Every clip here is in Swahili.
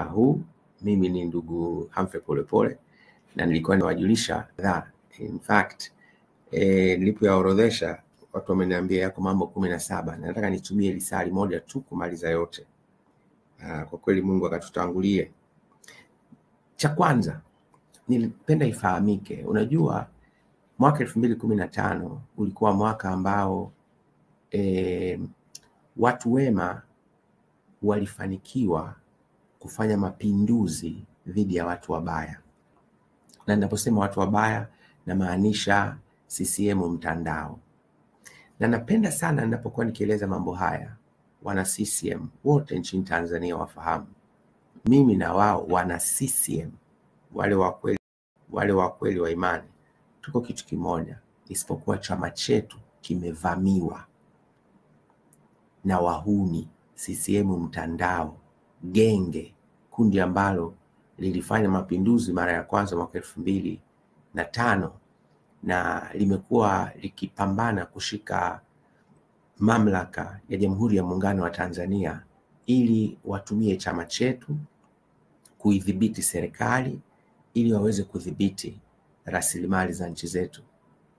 Huu mimi ni ndugu Humphrey Polepole na nilikuwa niwajulisha in fact nilipoyaorodhesha watu wameniambia yako mambo 17 na nataka nitumie lisali moja tu kumaliza yote. Kwa kweli Mungu akatutangulie. Cha kwanza nilipenda ifahamike, unajua mwaka 2015 ulikuwa mwaka ambao watu wema walifanikiwa kufanya mapinduzi dhidi ya watu wabaya. Na ninaposema watu wabaya namaanisha CCM mtandao. Na napenda sana ninapokuwa nikieleza mambo haya wana CCM wote nchini Tanzania wafahamu mimi na wao wana CCM wale wa kweli wa imani tuko kitu kimoja, isipokuwa chama chetu kimevamiwa na wahuni. CCM mtandao, genge, kundi ambalo lilifanya mapinduzi mara ya kwanza mwaka 2005 na limekuwa likipambana kushika mamlaka ya Jamhuri ya Muungano wa Tanzania ili watumie chama chetu kuidhibiti serikali ili waweze kudhibiti rasilimali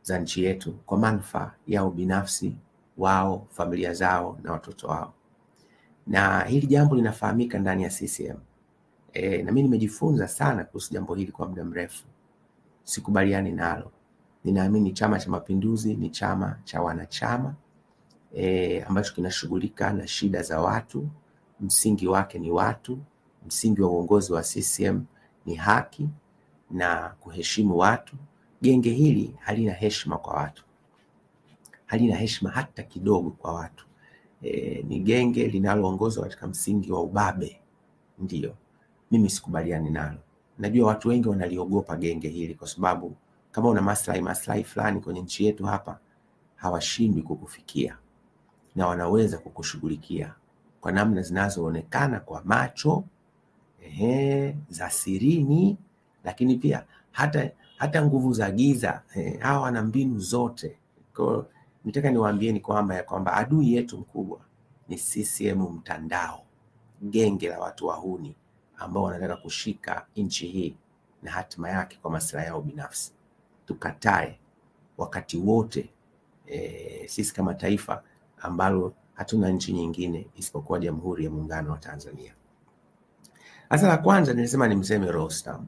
za nchi yetu kwa manufaa yao binafsi, wao, familia zao na watoto wao. Na hili jambo linafahamika ndani ya CCM. Na mimi nimejifunza sana kuhusu jambo hili kwa muda mrefu. Sikubaliani nalo. Ninaamini Chama cha Mapinduzi ni chama cha wanachama ambacho kinashughulika na shida za watu. Msingi wake ni watu. Msingi wa uongozi wa CCM ni haki na kuheshimu watu. Genge hili halina heshima kwa watu. Halina heshima hata kidogo kwa watu. Ni genge linaloongozwa katika msingi wa ubabe. Ndio, mimi sikubaliani nalo. Najua watu wengi wanaliogopa genge hili kwa sababu kama una maslahi fulani kwenye nchi yetu hapa, hawashindwi kukufikia na wanaweza kukushughulikia kwa namna zinazoonekana kwa macho, za sirini, lakini pia hata nguvu za giza. Hawa wana mbinu zote. Kwa nitaka niwaambieni kwamba adui yetu mkubwa ni CCM mtandao, genge la watu wahuni ambao wanataka kushika nchi hii na hatima yake kwa maslahi yao binafsi. Tukatae wakati wote sisi kama taifa ambalo hatuna nchi nyingine isipokuwa Jamhuri ya Muungano wa Tanzania. Sasa la kwanza nilisema nimseme Rostam.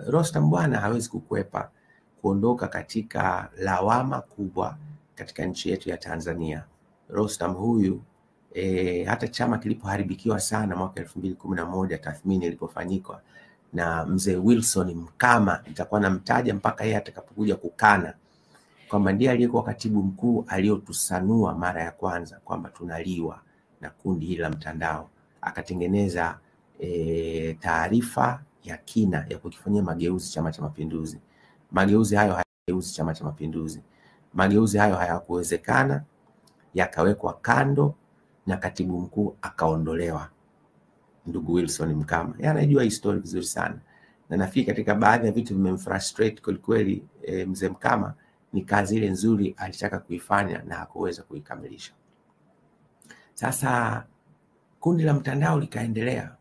Rostam bwana hawezi kukwepa kuondoka katika lawama kubwa katika nchi yetu ya Tanzania. Rostam huyu hata chama kilipoharibikiwa sana mwaka 2011 tathmini ilipofanyika na mzee Wilson Mkama, nitakuwa namtaja mpaka yeye atakapokuja kukana kwamba ndiye aliyekuwa katibu mkuu aliyotusanua mara ya kwanza kwamba tunaliwa na kundi hili la mtandao, akatengeneza taarifa ya kina ya kukifanyia mageuzi Chama cha Mapinduzi. Mageuzi hayo hayageuzi Chama cha Mapinduzi. Mageuzi hayo hayakuwezekana, yakawekwa kando na katibu mkuu akaondolewa, ndugu Wilson Mkama. Yeye anajua historia vizuri sana. Na nafikiri katika baadhi ya vitu vimemfrustrate kweli mzee Mkama ni kazi ile nzuri alitaka kuifanya na hakuweza kuikamilisha. Sasa kundi la mtandao likaendelea.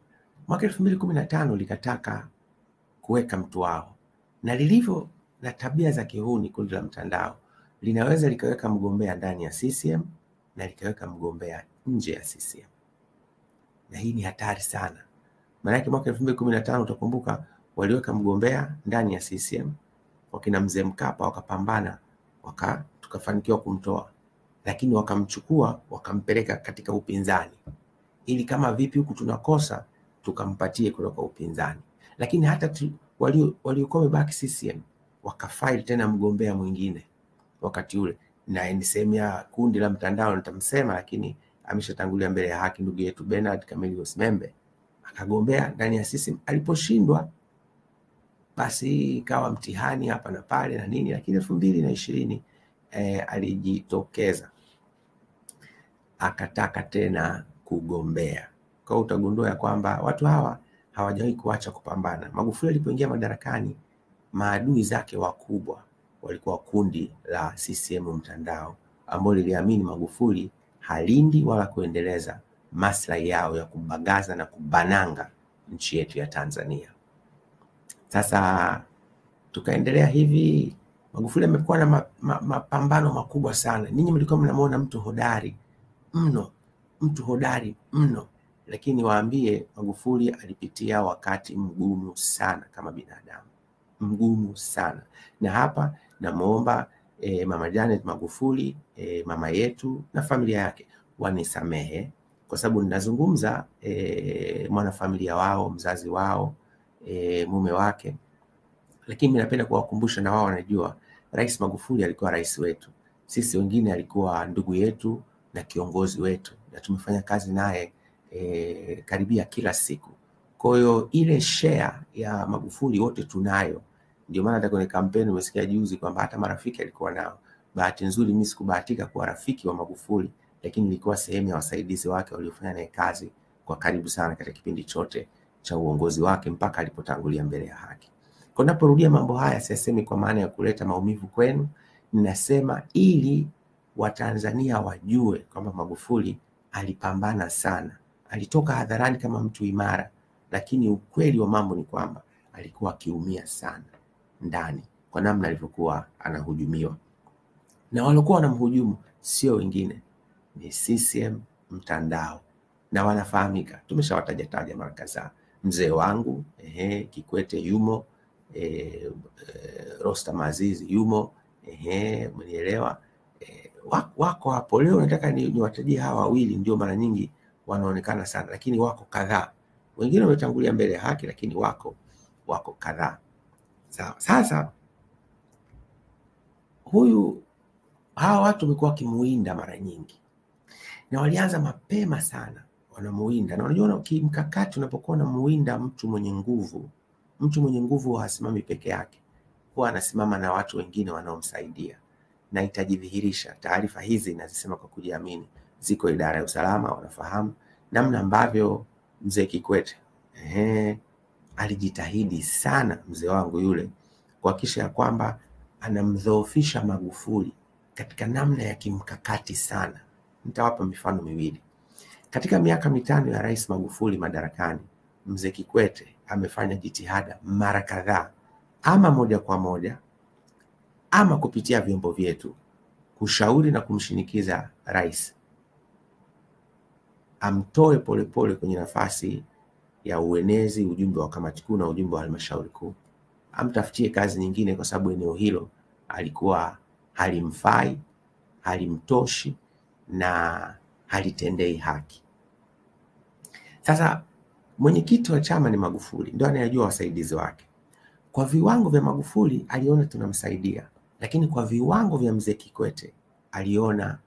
Mwaka 2015 likataka kuweka mtu wao. Na lilivyo na tabia za kihuni kundi la mtandao, linaweza likaweka mgombea ndani ya CCM na likaweka mgombea nje ya CCM. Na hii ni hatari sana. Maana yake mwaka 2015 utakumbuka waliweka mgombea ndani ya CCM, wakina mzee Mkapa wakapambana, tukafanikiwa kumtoa. Lakini wakamchukua wakampeleka katika upinzani, ili kama vipi huku tunakosa tukampatie kutoka upinzani. Lakini hata waliokuwa wamebaki CCM wakafile tena mgombea mwingine wakati ule. Na ni sehemu ya kundi la mtandao nitamsema, lakini ameshatangulia mbele ya haki, ndugu yetu Bernard Camillus Membe akagombea ndani ya CCM. Aliposhindwa basi ikawa mtihani hapa na pale na nini, lakini 2020 alijitokeza akataka tena kugombea. Kwa hiyo utagundua ya kwamba watu hawa hawajawahi kuacha kupambana. Magufuli alipoingia madarakani, maadui zake wakubwa walikuwa kundi la CCM mtandao ambao liliamini Magufuli halindi wala kuendeleza maslahi yao ya kubagaza na kubananga nchi yetu ya Tanzania. Sasa tukaendelea hivi. Magufuli amekuwa na mapambano makubwa sana. Ninyi mlikuwa mnamuona mtu hodari mno, mtu hodari mno, lakini waambie Magufuli alipitia wakati mgumu sana kama binadamu, mgumu sana. Na hapa namuomba Mama Janet Magufuli, mama yetu na familia yake wanisamehe kwa sababu ninazungumza mwanafamilia wao, mzazi wao, mume wake, lakini mimi napenda kuwakumbusha na wao wanajua Rais Magufuli alikuwa rais wetu. Sisi wengine alikuwa ndugu yetu na kiongozi wetu, na tumefanya kazi naye karibia kila siku. Kwa hiyo ile share ya Magufuli wote tunayo. Ndio maana hata kwenye kampeni umesikia juzi kwamba hata marafiki alikuwa nao. Bahati nzuri mimi sikubahatika kuwa rafiki wa Magufuli, lakini nilikuwa sehemu ya wasaidizi wake waliofanya naye kazi kwa karibu sana katika kipindi chote cha uongozi wake mpaka alipotangulia mbele ya haki. Kwa naporudia mambo haya sisemi kwa maana ya kuleta maumivu kwenu, ninasema ili Watanzania wajue kwamba Magufuli alipambana sana. Alitoka hadharani kama mtu imara, lakini ukweli wa mambo ni kwamba alikuwa akiumia sana ndani kwa namna alivyokuwa anahujumiwa. Na waliokuwa wanamhujumu sio wengine, ni CCM mtandao, na wanafahamika. Tumeshawataja mara kadhaa. Mzee wangu Kikwete yumo, Rostam Aziz yumo, mnielewa. Wako hapo. Leo nataka niwatajie hawa wawili, ndio mara nyingi wanaonekana sana, lakini wako kadhaa. Wengine wametangulia mbele ya haki, lakini wako kadhaa. Sawa. Sasa hawa watu wamekuwa kimuinda mara nyingi, na walianza mapema sana wanamuinda. Na unajua kimkakati, unapokuwa unamuinda mtu mwenye nguvu, mtu mwenye nguvu hasimami peke yake, huwa anasimama na watu wengine wanaomsaidia, na itajidhihirisha. Taarifa hizi nazisema kwa kujiamini, ziko idara ya usalama, wanafahamu namna ambavyo mzee Kikwete alijitahidi sana, mzee wangu yule, kuhakikisha ya kwamba anamdhoofisha Magufuli katika namna ya kimkakati sana. Nitawapa mifano miwili. Katika miaka 5 ya Rais Magufuli madarakani, mzee Kikwete amefanya jitihada mara kadhaa, ama moja kwa moja ama kupitia vyombo vyetu, kushauri na kumshinikiza rais amtoe polepole kwenye nafasi ya uenezi, ujumbe wa kamati kuu na ujumbe wa halmashauri kuu, amtafutie kazi nyingine, kwa sababu eneo hilo alikuwa halimfai, halimtoshi na halitendei haki. Sasa mwenyekiti wa chama ni Magufuli, ndio anayejua wasaidizi wake. Kwa viwango vya Magufuli aliona tunamsaidia, lakini kwa viwango vya mzee Kikwete aliona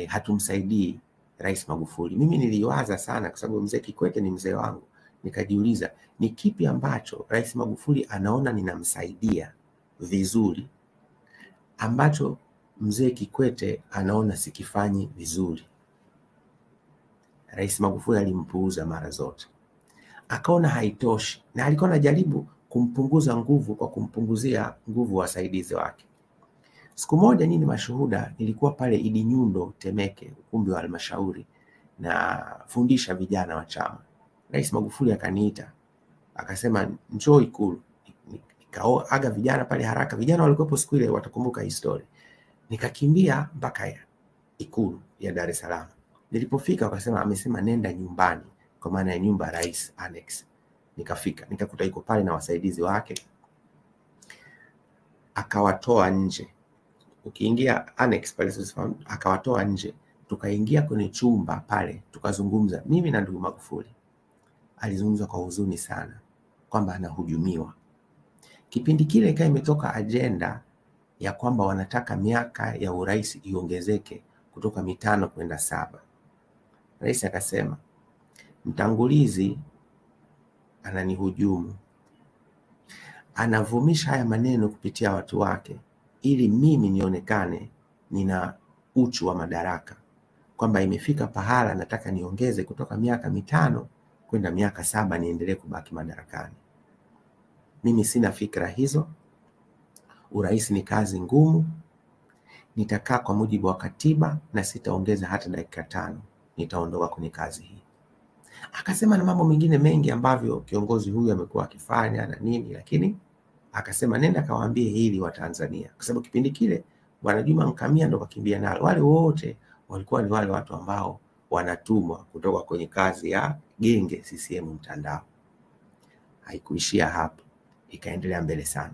hatumsaidii Rais Magufuli. Mimi niliwaza sana, kwa sababu mzee Kikwete ni mzee wangu. Nikajiuliza ni kipi ambacho Rais Magufuli anaona ninamsaidia vizuri ambacho mzee Kikwete anaona sikifanyi vizuri. Rais Magufuli alimpuuza mara zote, akaona haitoshi, na alikuwa anajaribu kumpunguza nguvu kwa kumpunguzia nguvu wasaidizi wake. Siku moja, nyinyi mashuhuda, nilikuwa pale Idi Nyundo Temeke, ukumbi wa halmashauri, na fundisha vijana wa chama. Rais Magufuli akaniita, akasema njoo Ikulu. Nikaaga vijana pale haraka, vijana walikuwepo siku ile watakumbuka historia. Nikakimbia mpaka Ikulu ya Dar es Salaam. Nilipofika akasema, amesema nenda nyumbani, kwa maana ya nyumba rais annex. Nikafika, nikakuta yuko pale na wasaidizi wake, akawatoa nje. Ukiingia annex pale akawatoa nje, tukaingia kwenye chumba pale, tukazungumza mimi na ndugu Magufuli. Alizungumza kwa huzuni sana kwamba anahujumiwa. Kipindi kile ikawa imetoka ajenda ya kwamba wanataka miaka ya urais iongezeke kutoka 5 kwenda 7. Rais akasema mtangulizi ananihujumu, anavumisha haya maneno kupitia watu wake ili mimi nionekane nina uchu wa madaraka, kwamba imefika pahala nataka niongeze kutoka miaka 5 kwenda miaka 7 niendelee kubaki madarakani. Mimi sina fikra hizo. Urais ni kazi ngumu. Nitakaa kwa mujibu wa katiba na sitaongeza hata dakika 5. Nitaondoka kwenye kazi hii. Akasema na mambo mengine mengi ambavyo kiongozi huyu amekuwa akifanya na nini, lakini akasema nenda kawaambie hili wa Tanzania, kwa sababu kipindi kile Bwana Juma Mkamia ndo kakimbia nalo. Wale wote walikuwa ni wale watu ambao wanatumwa kutoka kwenye kazi ya genge CCM mtandao. Haikuishia hapo, ikaendelea mbele sana.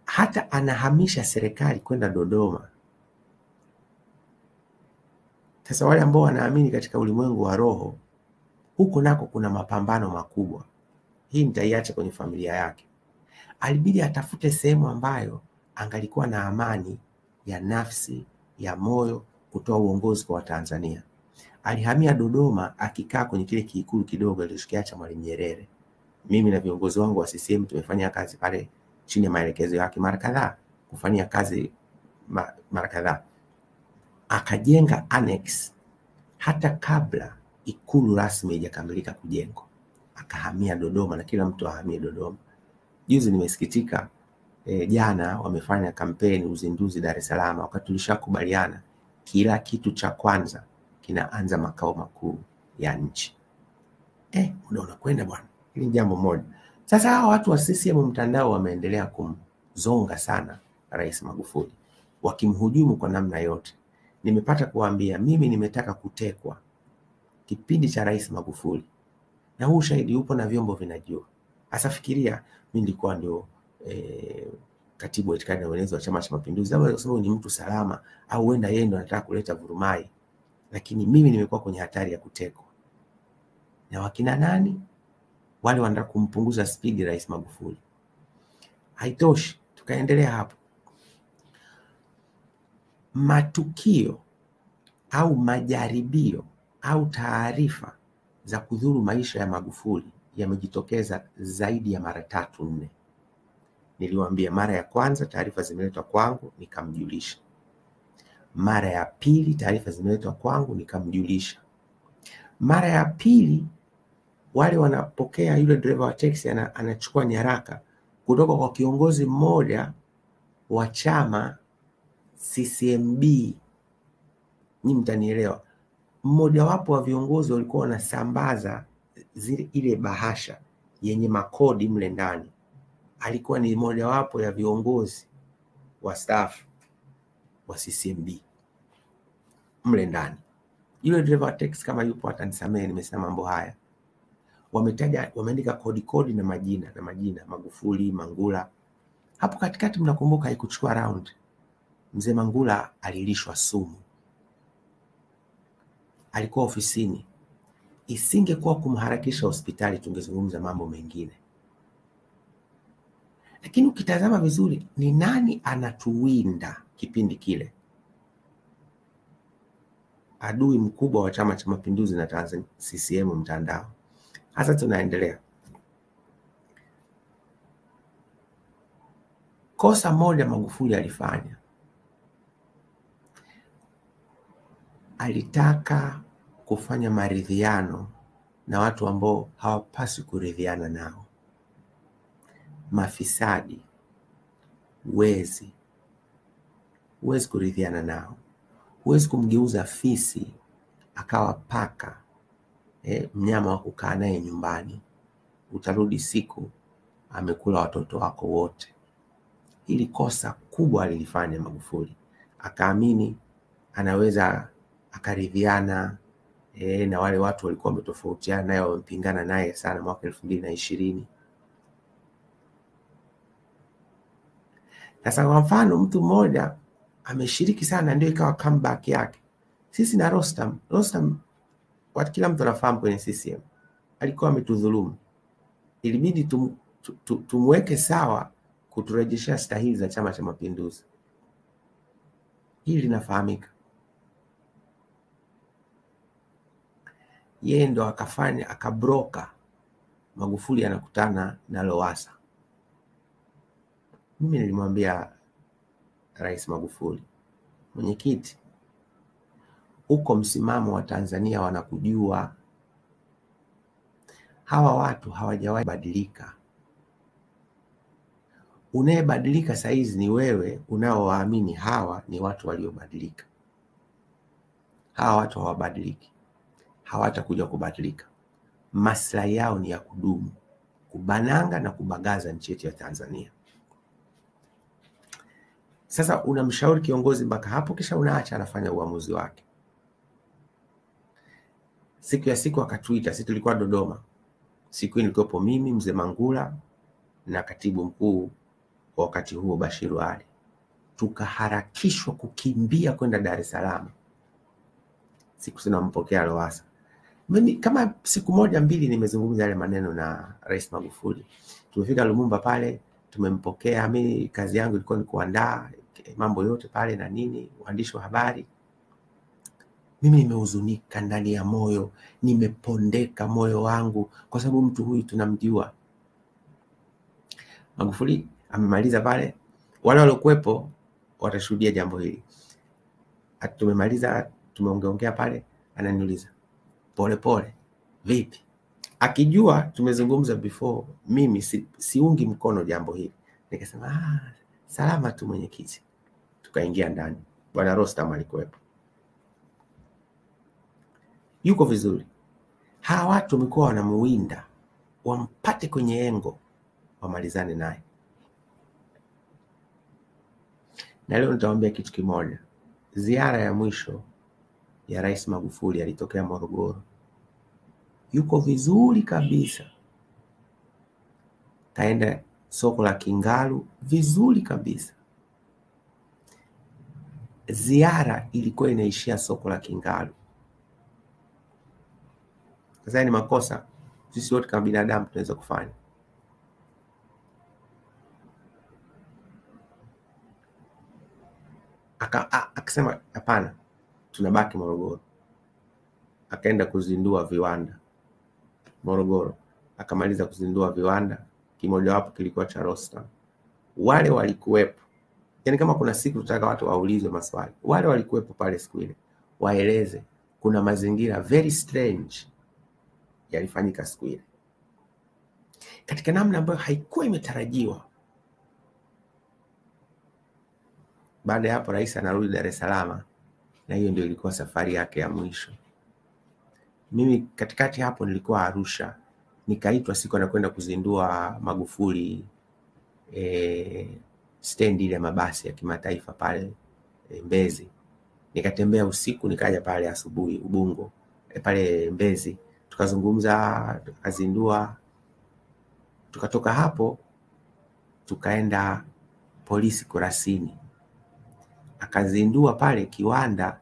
Hata anahamisha serikali kwenda Dodoma. Sasa wale ambao wanaamini katika ulimwengu wa roho, huko nako kuna mapambano makubwa. Hii nitaiacha kwenye familia yake. Alibidi atafute sehemu ambayo angalikuwa na amani ya nafsi, ya moyo, kutoa uongozi kwa Watanzania. Alihamia Dodoma, akikaa kwenye kile kiikulu kidogo alichokiacha Mwalimu Nyerere. Mimi na viongozi wangu wa CCM tumefanya kazi pale chini ya maelekezo yake mara kadhaa, kufanyia kazi mara kadhaa. Akajenga annex hata kabla ikulu rasmi haijakamilika kujengwa. Akahamia Dodoma, na kila mtu ahamie Dodoma. Juzi nimesikitika, jana wamefanya kampeni uzinduzi Dar es Salaam, wakati tulishakubaliana kila kitu cha kwanza kinaanza makao makuu ya nchi. Muda unakwenda bwana. Hili jambo moja. Sasa hawa watu wa CCM mtandao wameendelea kumzonga sana Rais Magufuli, wakimhujumu kwa namna yote. Nimepata kuambia mimi nimetaka kutekwa kipindi cha Rais Magufuli, na huu shahidi upo na vyombo vinajua. Sasa fikiria, mimi nilikuwa ndio katibu wa itikadi na uenezi wa Chama cha Mapinduzi, kwa sababu ni mtu salama, au huenda yeye ndo anataka kuleta vurumai, lakini mimi nimekuwa kwenye hatari ya kutekwa. Na wakina nani? Wale wanataka kumpunguza spidi Rais Magufuli. Haitoshi, tukaendelea hapo. Matukio au majaribio au taarifa za kudhuru maisha ya Magufuli yamejitokeza zaidi ya mara 3-4. Niliwaambia mara ya kwanza taarifa zimeletwa kwangu nikamjulisha. Mara ya pili taarifa zimeletwa kwangu nikamjulisha. Mara ya pili wale wanapokea, yule dereva wa teksi anachukua nyaraka kutoka kwa kiongozi mmoja wa chama CCMB. Ni mtanielewa. Mmoja wapo wa viongozi walikuwa wanasambaza ile bahasha yenye makodi mle ndani. Alikuwa ni mmoja wapo ya viongozi wa staff wa CCMB mle ndani. Yule dereva wa teksi kama yupo atanisamehe nimesema mambo haya. Wameandika kodi na majina Magufuli, Mangula. Hapo katikati mnakumbuka haikuchukua round, mzee Mangula alilishwa sumu. Alikuwa ofisini. Isingekuwa kumharakisha hospitali tungezungumza mambo mengine. Lakini ukitazama vizuri, ni nani anatuwinda kipindi kile? Adui mkubwa wa Chama cha Mapinduzi na Tanzania, CCM mtandao. Sasa tunaendelea. Kosa moja Magufuli alifanya. Alitaka kufanya maridhiano na watu ambao hawapaswi kuridhiana nao. Mafisadi, wezi. Huwezi kuridhiana nao. Huwezi kumgeuza fisi akawa paka, mnyama wa kukaa naye nyumbani. Utarudi siku amekula watoto wako wote. Hili kosa kubwa alilifanya Magufuli. Akaamini anaweza akaridhiana na wale watu walikuwa wametofautiana naye, wamepingana naye sana mwaka 2020. Sasa kwa mfano mtu mmoja ameshiriki sana, ndio ikawa comeback yake. Sisi na Rostam watu kila mtu anafahamu kwenye CCM alikuwa ametudhulumu. Ilibidi tumweke sawa kuturejeshea stahili za Chama cha Mapinduzi. Hili linafahamika. Yeye ndo akafanya akabroka Magufuli anakutana na Lowassa. Mimi nilimwambia Rais Magufuli, mwenyekiti, uko msimamo wa Tanzania wanakujua. Hawa watu hawajawahi badilika. Unayebadilika saizi ni wewe unaowaamini hawa ni watu waliobadilika. Hawa watu hawabadiliki. hawatakuja kubadilika. Maslahi yao ni ya kudumu, kubananga na kubagaza nchi yetu ya Tanzania. Sasa unamshauri kiongozi mpaka hapo, kisha unaacha anafanya uamuzi wake. Siku ya siku akatuita, sisi tulikuwa Dodoma. Siku hii nilikuwepo mimi, Mzee Mangula na katibu mkuu kwa wakati huo Bashiru Ali. Tukaharakishwa kukimbia kwenda Dar es Salaam. Siku sinampokea Lowassa. Mimi kama siku moja mbili nimezungumza yale maneno na Rais Magufuli. Tumefika Lumumba pale, tumempokea. Mimi kazi yangu ilikuwa ni kuandaa mambo yote pale na nini, waandishi wa habari. Mimi nimehuzunika ndani ya moyo, nimepondeka moyo wangu kwa sababu mtu huyu tunamjua. Magufuli amemaliza pale, wale waliokuepo watashuhudia jambo hili. Tumemaliza, tumeongeongea pale, ananiuliza pole vipi? Akijua tumezungumza before, mimi siungi mkono jambo hili. Nikasema salama tu mwenyekiti. Tukaingia ndani. Bwana Rostam alikuwepo. Yuko vizuri. Hawa watu wamekuwa wanamuwinda, wampate kwenye engo, wamalizane naye. Na leo nitawaambia kitu kimoja. Ziara ya mwisho ya Rais Magufuli alitokea Morogoro. Yuko vizuri kabisa. Kaenda soko la Kingalu vizuri kabisa. Ziara ilikuwa inaishia soko la Kingalu. Sasa ni makosa sisi wote kama binadamu tunaweza kufanya. Akasema hapana, tunabaki Morogoro. Akaenda kuzindua viwanda Morogoro. Akamaliza kuzindua viwanda, kimoja wapo kilikuwa cha Rostam. Wale walikuwepo. Yaani kama kuna siku tutaka watu waulizwe maswali, wale walikuwepo pale siku ile, waeleze kuna mazingira very strange yalifanyika siku ile, katika namna ambayo haikuwa imetarajiwa. Baada ya hapo rais anarudi Dar es Salaam, na hiyo ndio ilikuwa safari yake ya mwisho. Mimi katikati hapo nilikuwa Arusha, nikaitwa siku anakwenda kuzindua Magufuli stendi ile ya mabasi ya kimataifa pale Mbezi. Nikatembea usiku, nikaja pale asubuhi Ubungo pale Mbezi, tukazungumza, tukazindua. Tukatoka hapo tukaenda polisi Kurasini, akazindua pale kiwanda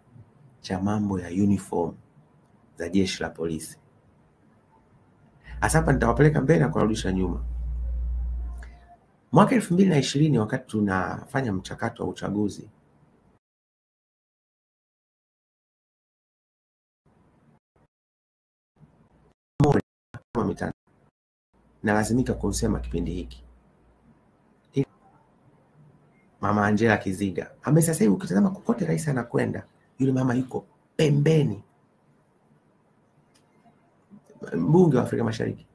cha mambo ya uniform za jeshi la polisi. Hapa nitawapeleka mbele na kurudisha nyuma. Mwaka 2020 wakati tunafanya mchakato wa uchaguzi, na lazimika kusema kipindi hiki, Mama Angela Kiziga ambaye sasa hivi ukitazama kokote rais anakwenda, yule mama yuko pembeni, mbunge wa Afrika Mashariki,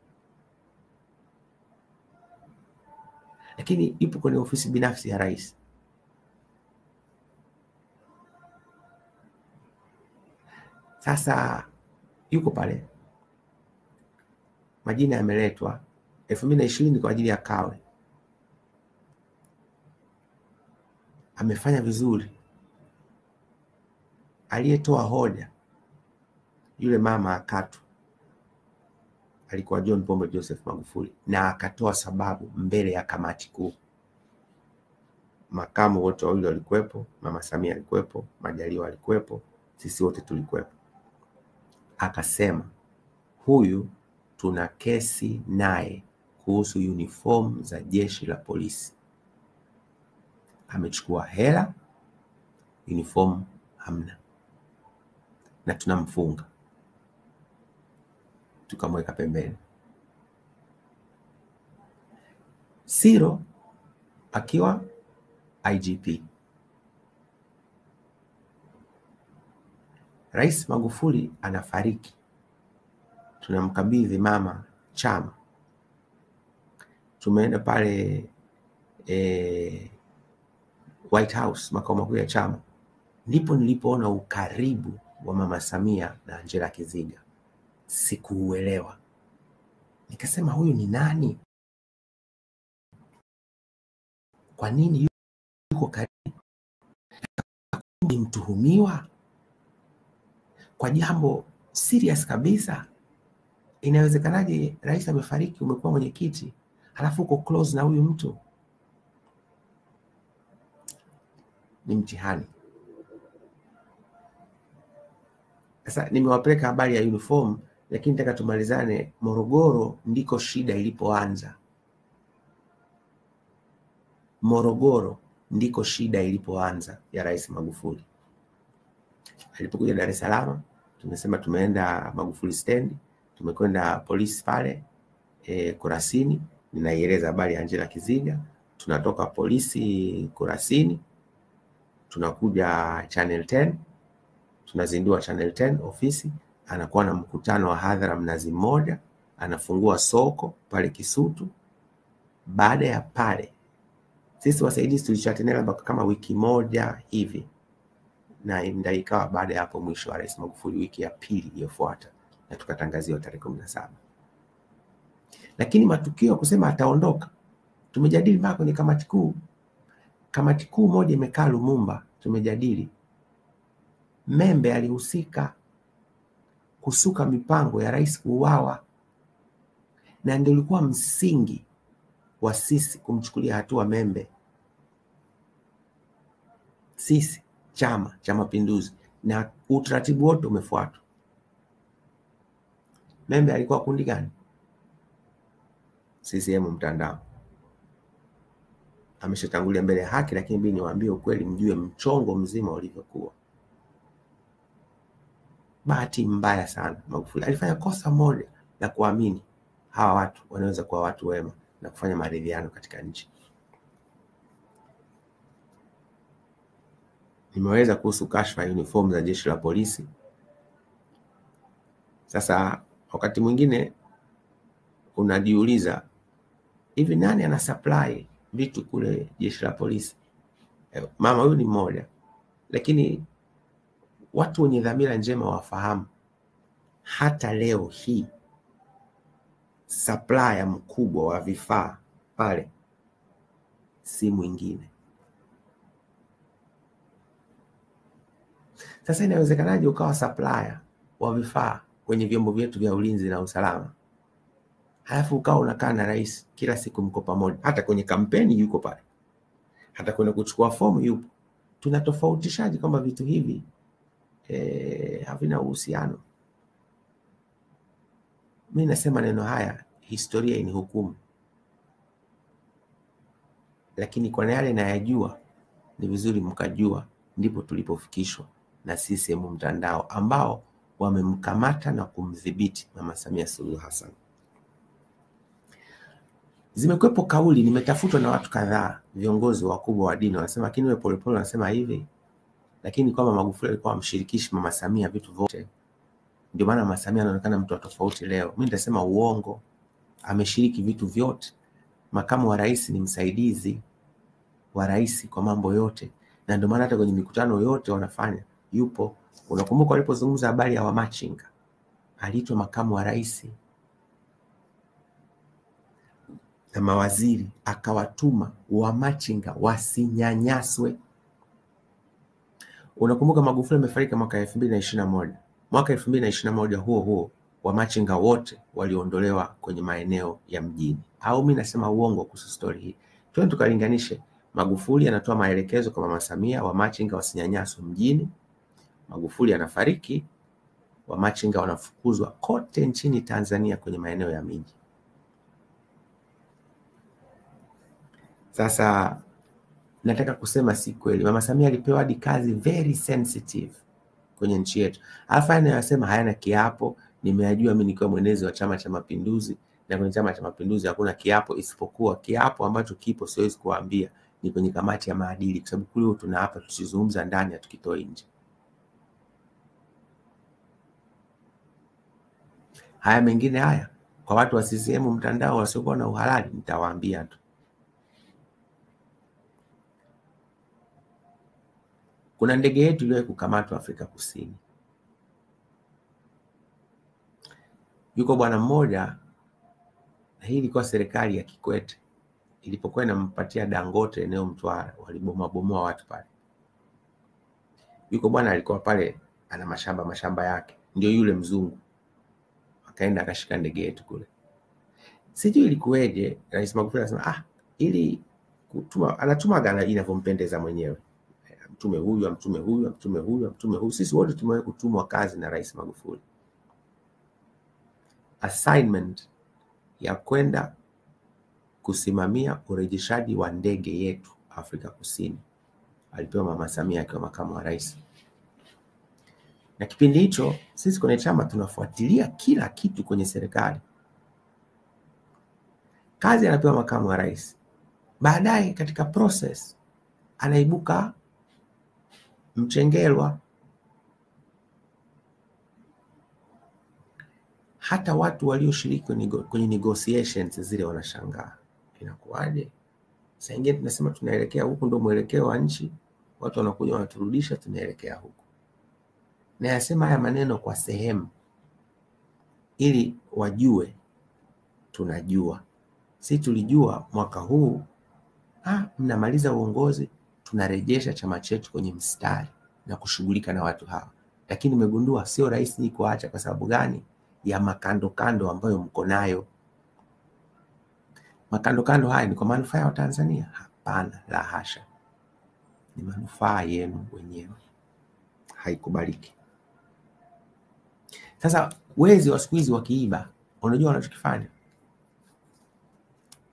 lakini ipo kwenye ofisi binafsi ya rais. Sasa yuko pale, majina yameletwa 2020 kwa ajili ya Kawe. Amefanya vizuri. Aliyetoa hoja yule mama akatu alikuwa John Pombe Joseph Magufuli, na akatoa sababu mbele ya kamati kuu. Makamu wote wawili walikuwepo, Mama Samia alikuwepo, Majaliwa alikuwepo, sisi wote tulikuwepo. Akasema huyu tuna kesi naye kuhusu uniform za jeshi la polisi. Amechukua hela, uniform hamna, na tunamfunga. Tukamweka pembeni. Siro akiwa IGP. Rais Magufuli anafariki, tunamkabidhi mama chama. Tumeenda pale White House, makao makuu ya chama. Ndipo nilipoona ukaribu wa Mama Samia na Angela Kiziga. sikuuelewa. Nikasema huyu ni nani? Kwa nini yuko karibu? Ni mtuhumiwa kwa jambo serious kabisa. Inawezekanaje rais amefariki, umekuwa mwenyekiti, halafu uko close na huyu mtu? Ni mtihani. Sasa nimewapeleka habari ya uniform, lakini nataka tumalizane. Morogoro ndiko shida ilipoanza. Morogoro ndiko shida ilipoanza ya Rais Magufuli. Alipokuja Dar es Salaam, tumesema tumeenda Magufuli stand, tumekwenda polisi pale Kurasini, ninaieleza habari ya Angela Kiziga. Tunatoka polisi Kurasini, tunakuja Channel 10, tunazindua Channel 10 ofisi, anakuwa na mkutano wa hadhara Mnazi Mmoja, anafungua soko pale Kisutu. Baada ya pale sisi wasaidizi tulishatenela kama wiki moja hivi, na ndio ikawa baada ya hapo mwisho wa Rais Magufuli, wiki ya pili iliyofuata, na tukatangaziwa tarehe 17. Lakini matukio ya kusema ataondoka tumejadili mpaka kwenye kamati kuu. Kamati kuu moja imekaa Lumumba, tumejadili. Membe alihusika kusuka mipango ya rais kuuawa, na ndio ulikuwa msingi wa sisi kumchukulia hatua Membe. Sisi Chama cha Mapinduzi, na utaratibu wote umefuatwa. Membe alikuwa kundi gani? CCM mtandao. Ameshatangulia mbele ya haki, lakini mimi niwaambie ukweli, mjue mchongo mzima ulivyokuwa. Bahati mbaya sana Magufuli alifanya kosa moja la kuamini hawa watu wanaweza kuwa watu wema na kufanya maridhiano katika nchi. Nimeweza kuhusu kashfa ya uniform za jeshi la polisi. Sasa wakati mwingine unajiuliza, hivi nani ana supply vitu kule jeshi la polisi? Mama huyu ni mmoja, lakini watu wenye dhamira njema wafahamu hata leo hii supplier mkubwa wa vifaa pale si mwingine. Sasa inawezekanaje ukawa supplier wa vifaa kwenye vyombo vyetu vya ulinzi na usalama, halafu ukawa unakaa na rais kila siku mko pamoja, hata kwenye kampeni yuko pale, hata kwenda kuchukua fomu yupo? Tunatofautishaje kwamba vitu hivi havina uhusiano? Mimi nasema neno haya, historia inihukumu, lakini kwa yale nayajua ni vizuri mkajua, ndipo tulipofikishwa na CCM mtandao ambao wamemkamata na kumdhibiti Mama Samia Suluhu Hassan. Zimekwepo kauli, nimetafutwa na watu kadhaa, viongozi wakubwa wa dini, wanasema lakini wewe Polepole unasema hivi, lakini kwamba Magufuli alikuwa amshirikishi Mama Samia vitu vyote, ndio maana Mama Samia anaonekana mtu tofauti leo. Mimi nitasema uongo, ameshiriki vitu vyote. Makamu wa rais ni msaidizi wa rais kwa mambo yote, na ndio maana hata kwenye mikutano yote wanafanya yupo. Unakumbuka walipozungumza habari ya wamachinga, aliitwa makamu wa rais na mawaziri, akawatuma wamachinga wasinyanyaswe. Unakumbuka Magufuli amefariki mwaka 2021. Mwaka 2021 huo wamachinga wote waliondolewa kwenye maeneo ya mjini. Au mimi nasema uongo kuhusu story hii? Twende tukalinganishe. Magufuli anatoa maelekezo kwa Mama Samia wamachinga wasinyanyaswe mjini. Magufuli anafariki, wamachinga wanafukuzwa kote nchini Tanzania kwenye maeneo ya miji. Sasa nataka kusema si kweli. Mama Samia alipewa hadi kazi very sensitive kwenye nchi yetu. Alafu anayosema hayana kiapo, nimeyajua mimi nikiwa mwenezi wa Chama cha Mapinduzi, na kwenye Chama cha Mapinduzi hakuna kiapo, isipokuwa kiapo ambacho kipo siwezi kuambia ni kwenye kamati ya maadili, kwa sababu kule tunaapa tusizungumza ndani, tukitoa nje. Haya mengine haya kwa watu wa CCM mtandao wasiokuwa na uhalali nitawaambia tu. Kuna ndege yetu iliyowahi kukamatwa Afrika Kusini. Yuko bwana mmoja, hii ilikuwa serikali ya Kikwete ilipokuwa inampatia Dangote eneo Mtwara, walibomoa watu pale. Yuko bwana alikuwa pale ana mashamba yake, ndio yule mzungu akaenda akashika ndege yetu kule. Sijui ilikuweje, Rais Magufuli anasema ili kutuma, anatuma gana inavyompendeza mwenyewe, mtume huyu amtume huyu amtume huyu amtume huyu. Sisi wote tumewahi kutumwa kazi na Rais Magufuli, assignment ya kwenda kusimamia urejeshaji wa ndege yetu Afrika Kusini. Alipewa Mama Samia akiwa makamu wa rais. Na kipindi hicho sisi kwenye chama tunafuatilia kila kitu kwenye serikali. Kazi anapewa makamu wa rais. Baadaye katika process anaibuka Mchengerwa. Hata watu walioshiriki kwenye negotiations zile wanashangaa, inakuwaje? Sasa ingine tunasema tunaelekea huku, ndio mwelekeo wa nchi, watu wanakuja wanaturudisha tunaelekea huku. Na yasema haya maneno kwa sehemu ili wajue tunajua. Sisi tulijua mwaka huu mnamaliza uongozi, tunarejesha chama chetu kwenye mstari na kushughulika na watu hawa. Lakini nimegundua sio rahisi ni kuacha. Kwa sababu gani? Ya makando ambayo mko nayo. Makando haya ni kwa manufaa ya Watanzania? Hapana, la hasha. Ni manufaa yenu wenyewe. Haikubaliki. Sasa wezi wa siku hizi wakiiba, unajua wanachokifanya?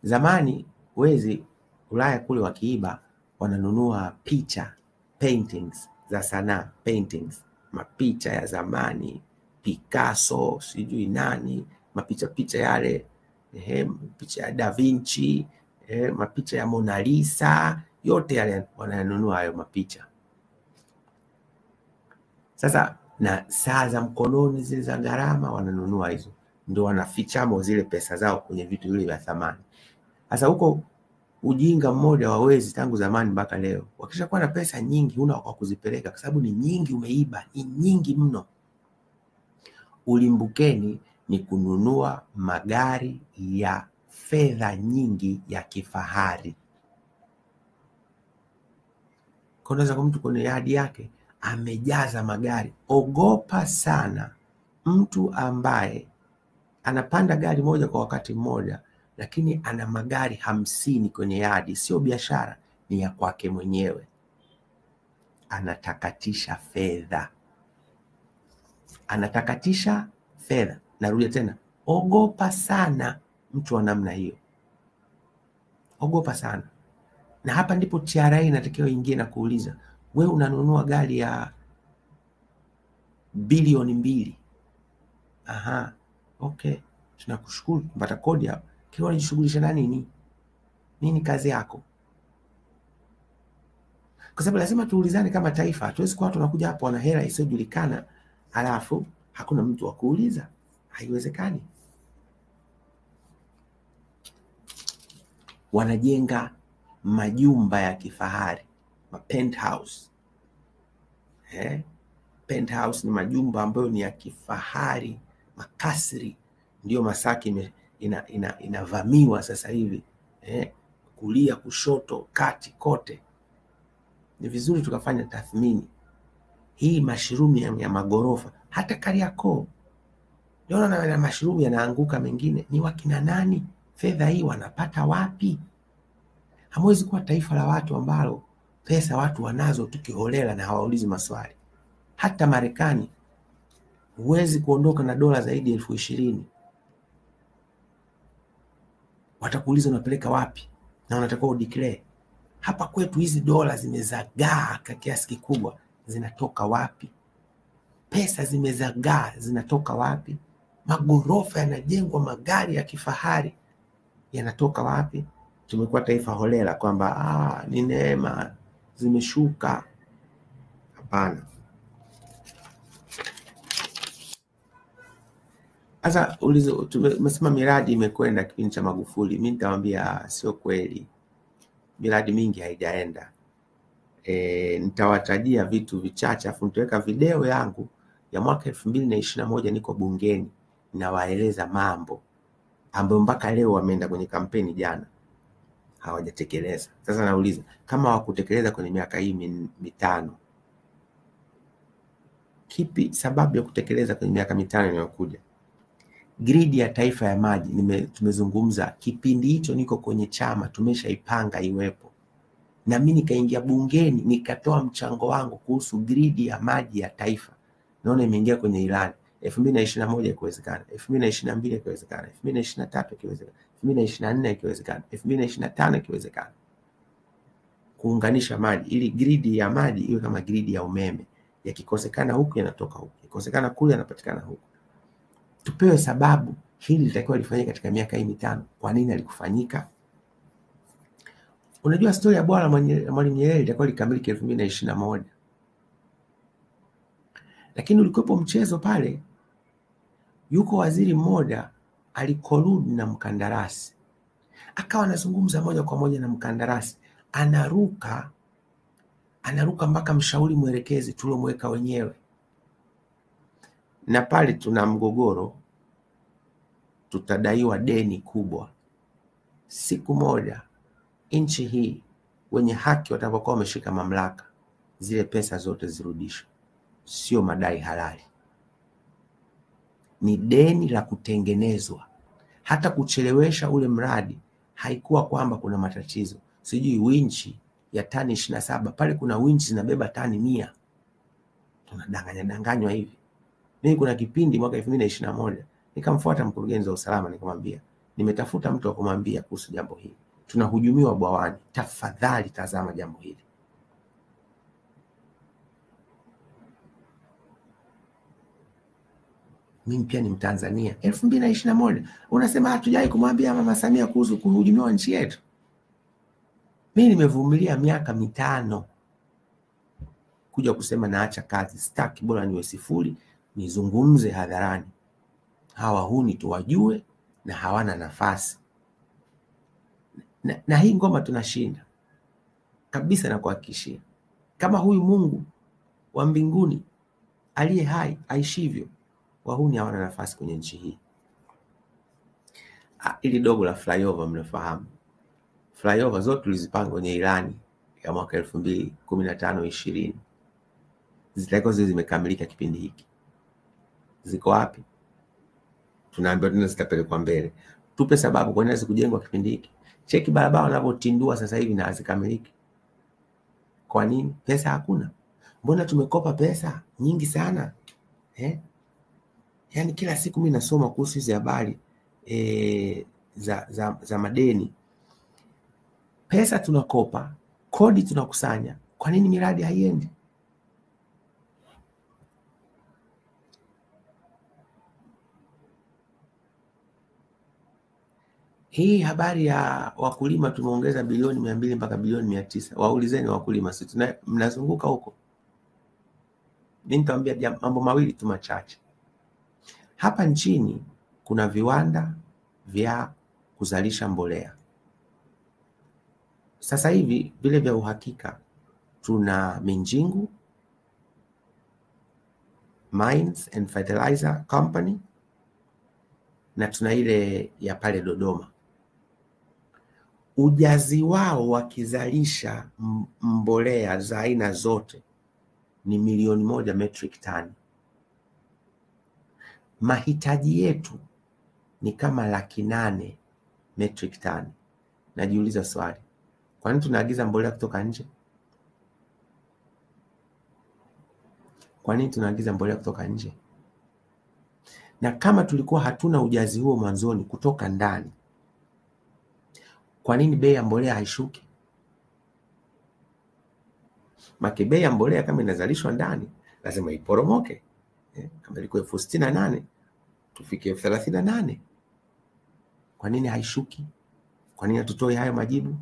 Zamani wezi Ulaya kule wakiiba, wananunua picha, paintings za sanaa, paintings, mapicha ya zamani, Picasso, sijui nani, mapicha yale, picha ya Da Vinci, mapicha ya Mona Lisa, yote yale wananunua hayo mapicha. Sasa na saa za mkononi zile za gharama wananunua hizo, ndio wanafichamo zile pesa zao kwenye vitu vile vya thamani. Sasa huko ujinga mmoja wa wezi tangu zamani mpaka leo, wakishakuwa na pesa nyingi huna kwa kuzipeleka, kwa sababu ni nyingi, umeiba, ni nyingi mno. Ulimbukeni ni kununua magari ya fedha nyingi ya kifahari. Kunaweza kwa mtu kwenye yadi yake amejaza magari. Ogopa sana mtu ambaye anapanda gari moja kwa wakati mmoja, lakini ana magari 50 kwenye yadi. Sio biashara, ni ya kwake mwenyewe. Anatakatisha fedha. Anatakatisha fedha. Narudia tena, ogopa sana mtu wa namna hiyo. Ogopa sana. Na hapa ndipo TRA inatakiwa ingie na kuuliza, wewe unanunua gari ya bilioni 2. Okay. Tunakushukuru kupata kodi hapa. Kile unajishughulisha na nini? Nini kazi yako? Kwa sababu lazima tuulizane kama taifa. Hatuwezi kuwa tunakuja hapo wana hela isiyojulikana alafu hakuna mtu wa kuuliza. Haiwezekani. Wanajenga majumba ya kifahari, penthouse. Penthouse ni majumba ambayo ni ya kifahari, makasri. Ndio Masaki inavamiwa sasa hivi. Kulia, kushoto, kati, kote. Ni vizuri tukafanya tathmini. Hii mashirumu ya magorofa, hata Kariakoo. Ndio na mashirumu yanaanguka mengine. Ni wakina nani? Fedha hii wanapata wapi? Hamwezi kuwa taifa la watu ambalo pesa watu wanazo tukiholela na hawaulizi maswali. Hata Marekani huwezi kuondoka na dola zaidi ya 20,000. Watakuuliza unapeleka wapi na unatakiwa udeclare. Hapa kwetu hizi dola zimezagaa kwa kiasi kikubwa, zinatoka wapi? Pesa zimezagaa, zinatoka wapi? Magorofa yanajengwa, magari ya kifahari yanatoka wapi? Tumekuwa taifa holela kwamba ni neema zimeshuka. Hapana. Sasa tumesema miradi imekwenda kipindi cha Magufuli. Mimi nitawaambia sio kweli. Miradi mingi haijaenda. Nitawatajia vitu vichache afu nitaweka video yangu ya mwaka 2021 niko bungeni. nawaeleza mambo ambayo mpaka leo wameenda kwenye kampeni jana hawajatekeleza. Sasa nauliza, kama hawakutekeleza kwenye miaka hii mitano, kipi sababu ya kutekeleza kwenye miaka mitano inayokuja? Gridi ya taifa ya maji tumezungumza kipindi hicho, niko kwenye chama, tumeshaipanga iwepo, na mimi nikaingia bungeni nikatoa mchango wangu kuhusu gridi ya maji ya taifa. Naona imeingia kwenye ilani 2021 ikiwezekana, 2022 ikiwezekana, 2023 ikiwezekana, 2024 ikiwezekana, 2025 ikiwezekana, kuunganisha maji ili gridi ya maji iwe kama gridi ya umeme, yakikosekana huku yanatoka huku, yakikosekana kule yanapatikana huku. Tupewe sababu hili litakiwa lifanyike katika miaka hii mitano, kwa nini halikufanyika? Unajua story ya bwana Mwalimu Nyerere itakuwa likamilike 2021. Lakini ulikuwepo mchezo pale, yuko waziri mmoja alikoludi na mkandarasi, akawa anazungumza moja kwa moja na mkandarasi, anaruka mpaka mshauri mwelekezi tuliomweka wenyewe, na pale tuna mgogoro, tutadaiwa deni kubwa. Siku moja nchi hii wenye haki watakapokuwa wameshika mamlaka, zile pesa zote zirudishwe. Sio madai halali, ni deni la kutengenezwa. Hata kuchelewesha ule mradi haikuwa kwamba kuna matatizo, sijui winchi ya tani 27 pale, kuna winchi zinabeba tani 100. Tunadanganywa hivi. Mimi kuna kipindi mwaka 2021 nikamfuata mkurugenzi wa usalama, nikamwambia nimetafuta mtu wa kumwambia kuhusu jambo hili, tunahujumiwa bwawani, tafadhali tazama jambo hili. Mimi pia ni Mtanzania. 2021 unasema hatujai kumwambia Mama Samia kuhusu kuhujumiwa nchi yetu. Mimi nimevumilia miaka mitano kuja kusema naacha kazi, sitaki, bora niwe sifuri, nizungumze hadharani. Hawa huni tuwajue na hawana nafasi. Na hii ngoma tunashinda kabisa, na kuhakikishia, kama huyu Mungu wa mbinguni aliye hai aishivyo, wahuni hawana nafasi kwenye nchi hii. Ili dogo la flyover mnafahamu. Flyover zote tulizipanga kwenye ilani ya mwaka 2015-20 zitakuwa zimekamilika kipindi hiki. Ziko wapi? Tunaambiwa tena zitapelekwa mbele. Tupe sababu kwa nini zikujengwa kipindi hiki. Cheki barabara wanavyotindua sasa hivi na hazikamiliki. Kwa nini? Pesa hakuna. Mbona tumekopa pesa nyingi sana? Yaani kila siku mimi nasoma kuhusu hizo habari za madeni. Pesa tunakopa, kodi tunakusanya, kwa nini miradi haiendi? Hii habari ya wakulima tumeongeza bilioni 200 mpaka bilioni 900. Waulizeni wakulima, sisi mnazunguka huko. Mimi nitawaambia mambo mawili tu machache. Hapa nchini kuna viwanda vya kuzalisha mbolea. Sasa hivi vile vya uhakika tuna Minjingu Mines and Fertilizer Company na tuna ile ya pale Dodoma. Ujazi wao wakizalisha mbolea za aina zote ni 1,000,000 metric ton. Mahitaji yetu ni kama 800,000 metric ton. Najiuliza swali, kwa nini tunaagiza mbolea kutoka nje? Kwa nini tunaagiza mbolea kutoka nje? Na kama tulikuwa hatuna ujazi huo mwanzoni kutoka ndani, kwa nini bei ya mbolea haishuki? Maki bei ya mbolea kama inazalishwa ndani lazima iporomoke. Kama ilikuwa 68,000 tufike 38,000. Kwa nini haishuki? Kwa nini hatutoi hayo majibu?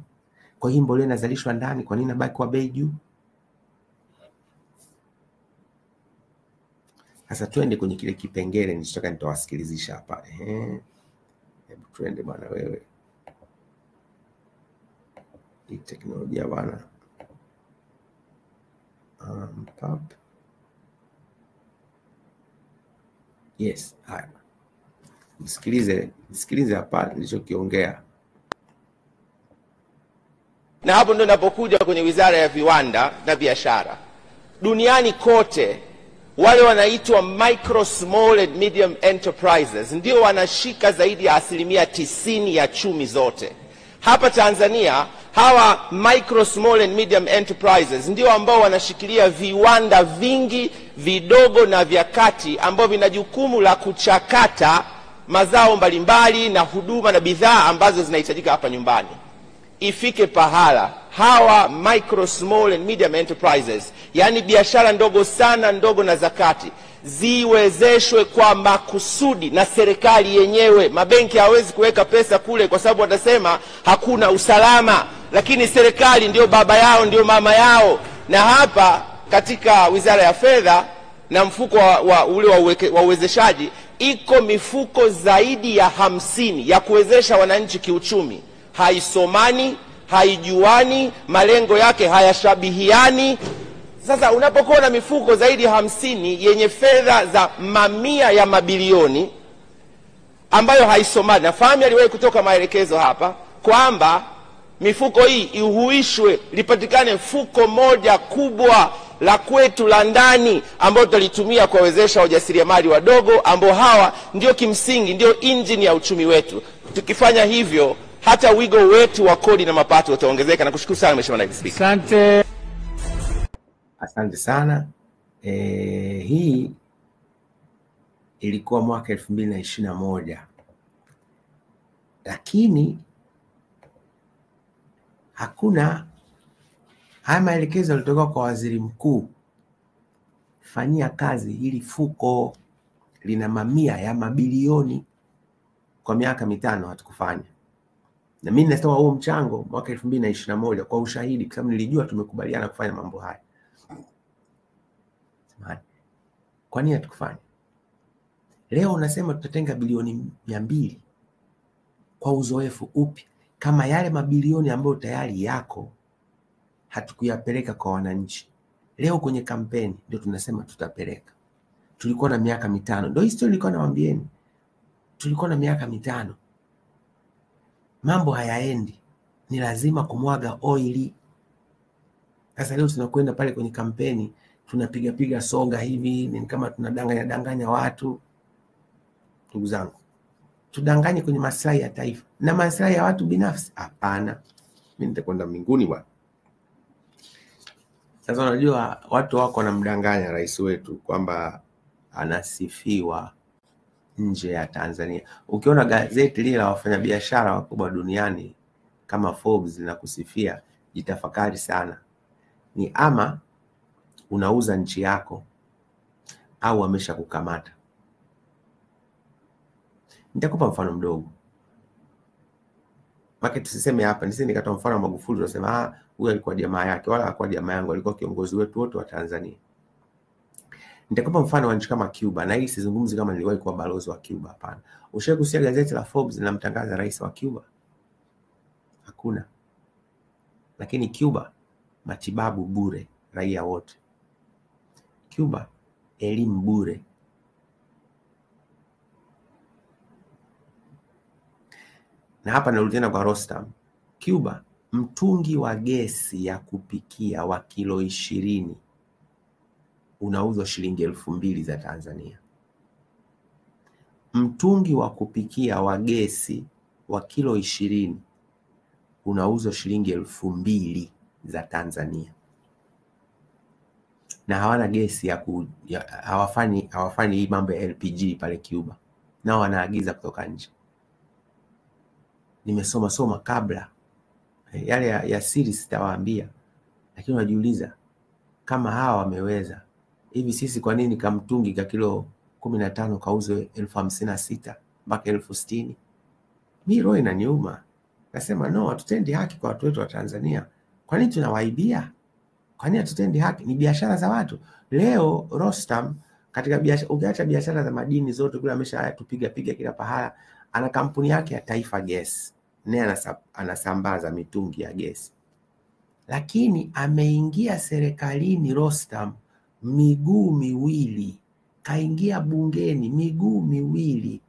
Kwa hii mbolea inazalishwa ndani, kwa nini inabaki kwa bei juu? Sasa twende kwenye kile kipengele nilitaka nitawasikilizisha hapa. Hebu twende bwana wewe. Hii teknolojia bwana. Pop. Yes, haya. Msikilize hapa nilichokiongea. Na hapo ndo napokuja kwenye Wizara ya Viwanda na Biashara. Duniani kote wale wanaitwa micro, small and medium enterprises ndio wanashika zaidi ya 90% ya chumi zote. Hapa Tanzania hawa micro, small and medium enterprises ndio ambao wanashikilia viwanda vingi vidogo na vya kati ambao vina jukumu la kuchakata mazao mbalimbali na huduma na bidhaa ambazo zinahitajika hapa nyumbani. Ifike pahala hawa micro, small and medium enterprises, yani biashara ndogo sana, ndogo na zakati, ziwezeshwe kwa makusudi na serikali yenyewe. Mabenki hawezi kuweka pesa kule kwa sababu watasema hakuna usalama, lakini serikali ndio baba yao, ndio mama yao. Na hapa katika Wizara ya Fedha na mfuko wa uwezeshaji iko mifuko zaidi ya 50 ya kuwezesha wananchi kiuchumi. Haisomani, haijuani, malengo yake hayashabihiani. Sasa unapokuwa na mifuko zaidi ya 50 yenye fedha za mamia ya mabilioni ambayo haisomani, nafahamu aliwahi kutoka maelekezo hapa kwamba mifuko hii ihuishwe, lipatikane fuko moja kubwa la kwetu la ndani ambao tutalitumia kuwawezesha wajasiriamali wadogo ambao hawa ndio kimsingi ndio engine ya uchumi wetu. Tukifanya hivyo hata wigo wetu wa kodi na mapato utaongezeka. Na kushukuru sana Mheshimiwa Naibu Spika. Asante sana. Hii ilikuwa mwaka 2021, lakini hakuna haya maelekezo yalitoka kwa Waziri Mkuu, fanyia kazi hili fuko, lina mamia ya mabilioni. Kwa miaka 5 hatukufanya. Na mimi nasema huo mchango mwaka 2021 kwa ushahidi, kwa sababu nilijua tumekubaliana kufanya mambo haya. Kwa nini hatukufanya? Leo unasema tutatenga bilioni 200. Kwa uzoefu upi? Kama yale mabilioni ambayo tayari yako hatukuyapeleka kwa wananchi. Leo kwenye kampeni ndio tunasema tutapeleka. Tulikuwa na miaka 5. Ndio history nilikuwa nawaambieni. Tulikuwa na miaka 5. Mambo hayaendi. Ni lazima kumwaga oili. Sasa leo tunakwenda pale kwenye kampeni, tunapiga soga hivi, ni kama tunadanganya watu. Ndugu zangu, tudanganye kwenye maslahi ya taifa na maslahi ya watu binafsi? Hapana. Mimi nitakwenda mbinguni bwana. Sasa unajua watu wako wanamdanganya rais wetu kwamba anasifiwa nje ya Tanzania. Ukiona gazeti lile la wafanyabiashara wakubwa duniani kama Forbes linakusifia, jitafakari sana. Ni ama unauza nchi yako au ameshakukamata. Nitakupa mfano mdogo. Maki tusiseme hapa, nisije nikatoa mfano wa Magufuli unasema huyu alikuwa jamaa yake, wala hakuwa jamaa yangu, alikuwa kiongozi wetu wote wa Tanzania. Nitakupa mfano wa nchi kama Cuba, na hii sizungumzi kama niliwahi kuwa balozi wa Cuba, hapana. Ushawahi kusikia gazeti la Forbes linamtangaza rais wa Cuba? Hakuna. Lakini Cuba matibabu bure raia wote. Cuba elimu bure. Na hapa narudi tena kwa Rostam. Cuba mtungi wa gesi ya kupikia wa kilo 20 unauzwa shilingi 2,000 za Tanzania. Mtungi wa kupikia wa gesi wa kilo 20 unauzwa shilingi 2,000 za Tanzania. Na hawana gesi hawafanyi hii mambo ya LPG pale Cuba. Nao wanaagiza kutoka nje. Nimesoma kabla. Yale ya siri sitawaambia. Lakini unajiuliza kama hawa wameweza, hivi sisi kwa nini kamtungi ka kilo 15 kauzwe 56,000 mpaka 60,000? Mimi roho inaniuma. Nasema no, hatutendi haki kwa watu wetu wa Tanzania. Kwa nini tunawaibia? Kwa nini hatutendi haki? Ni biashara za watu. Leo Rostam katika biashara, ukiacha biashara za madini zote kule ameshatupiga kila pahala, ana kampuni yake ya Taifa Gas. Naye anasambaza mitungi ya gesi. Lakini ameingia serikalini Rostam miguu miwili. Kaingia bungeni miguu miwili.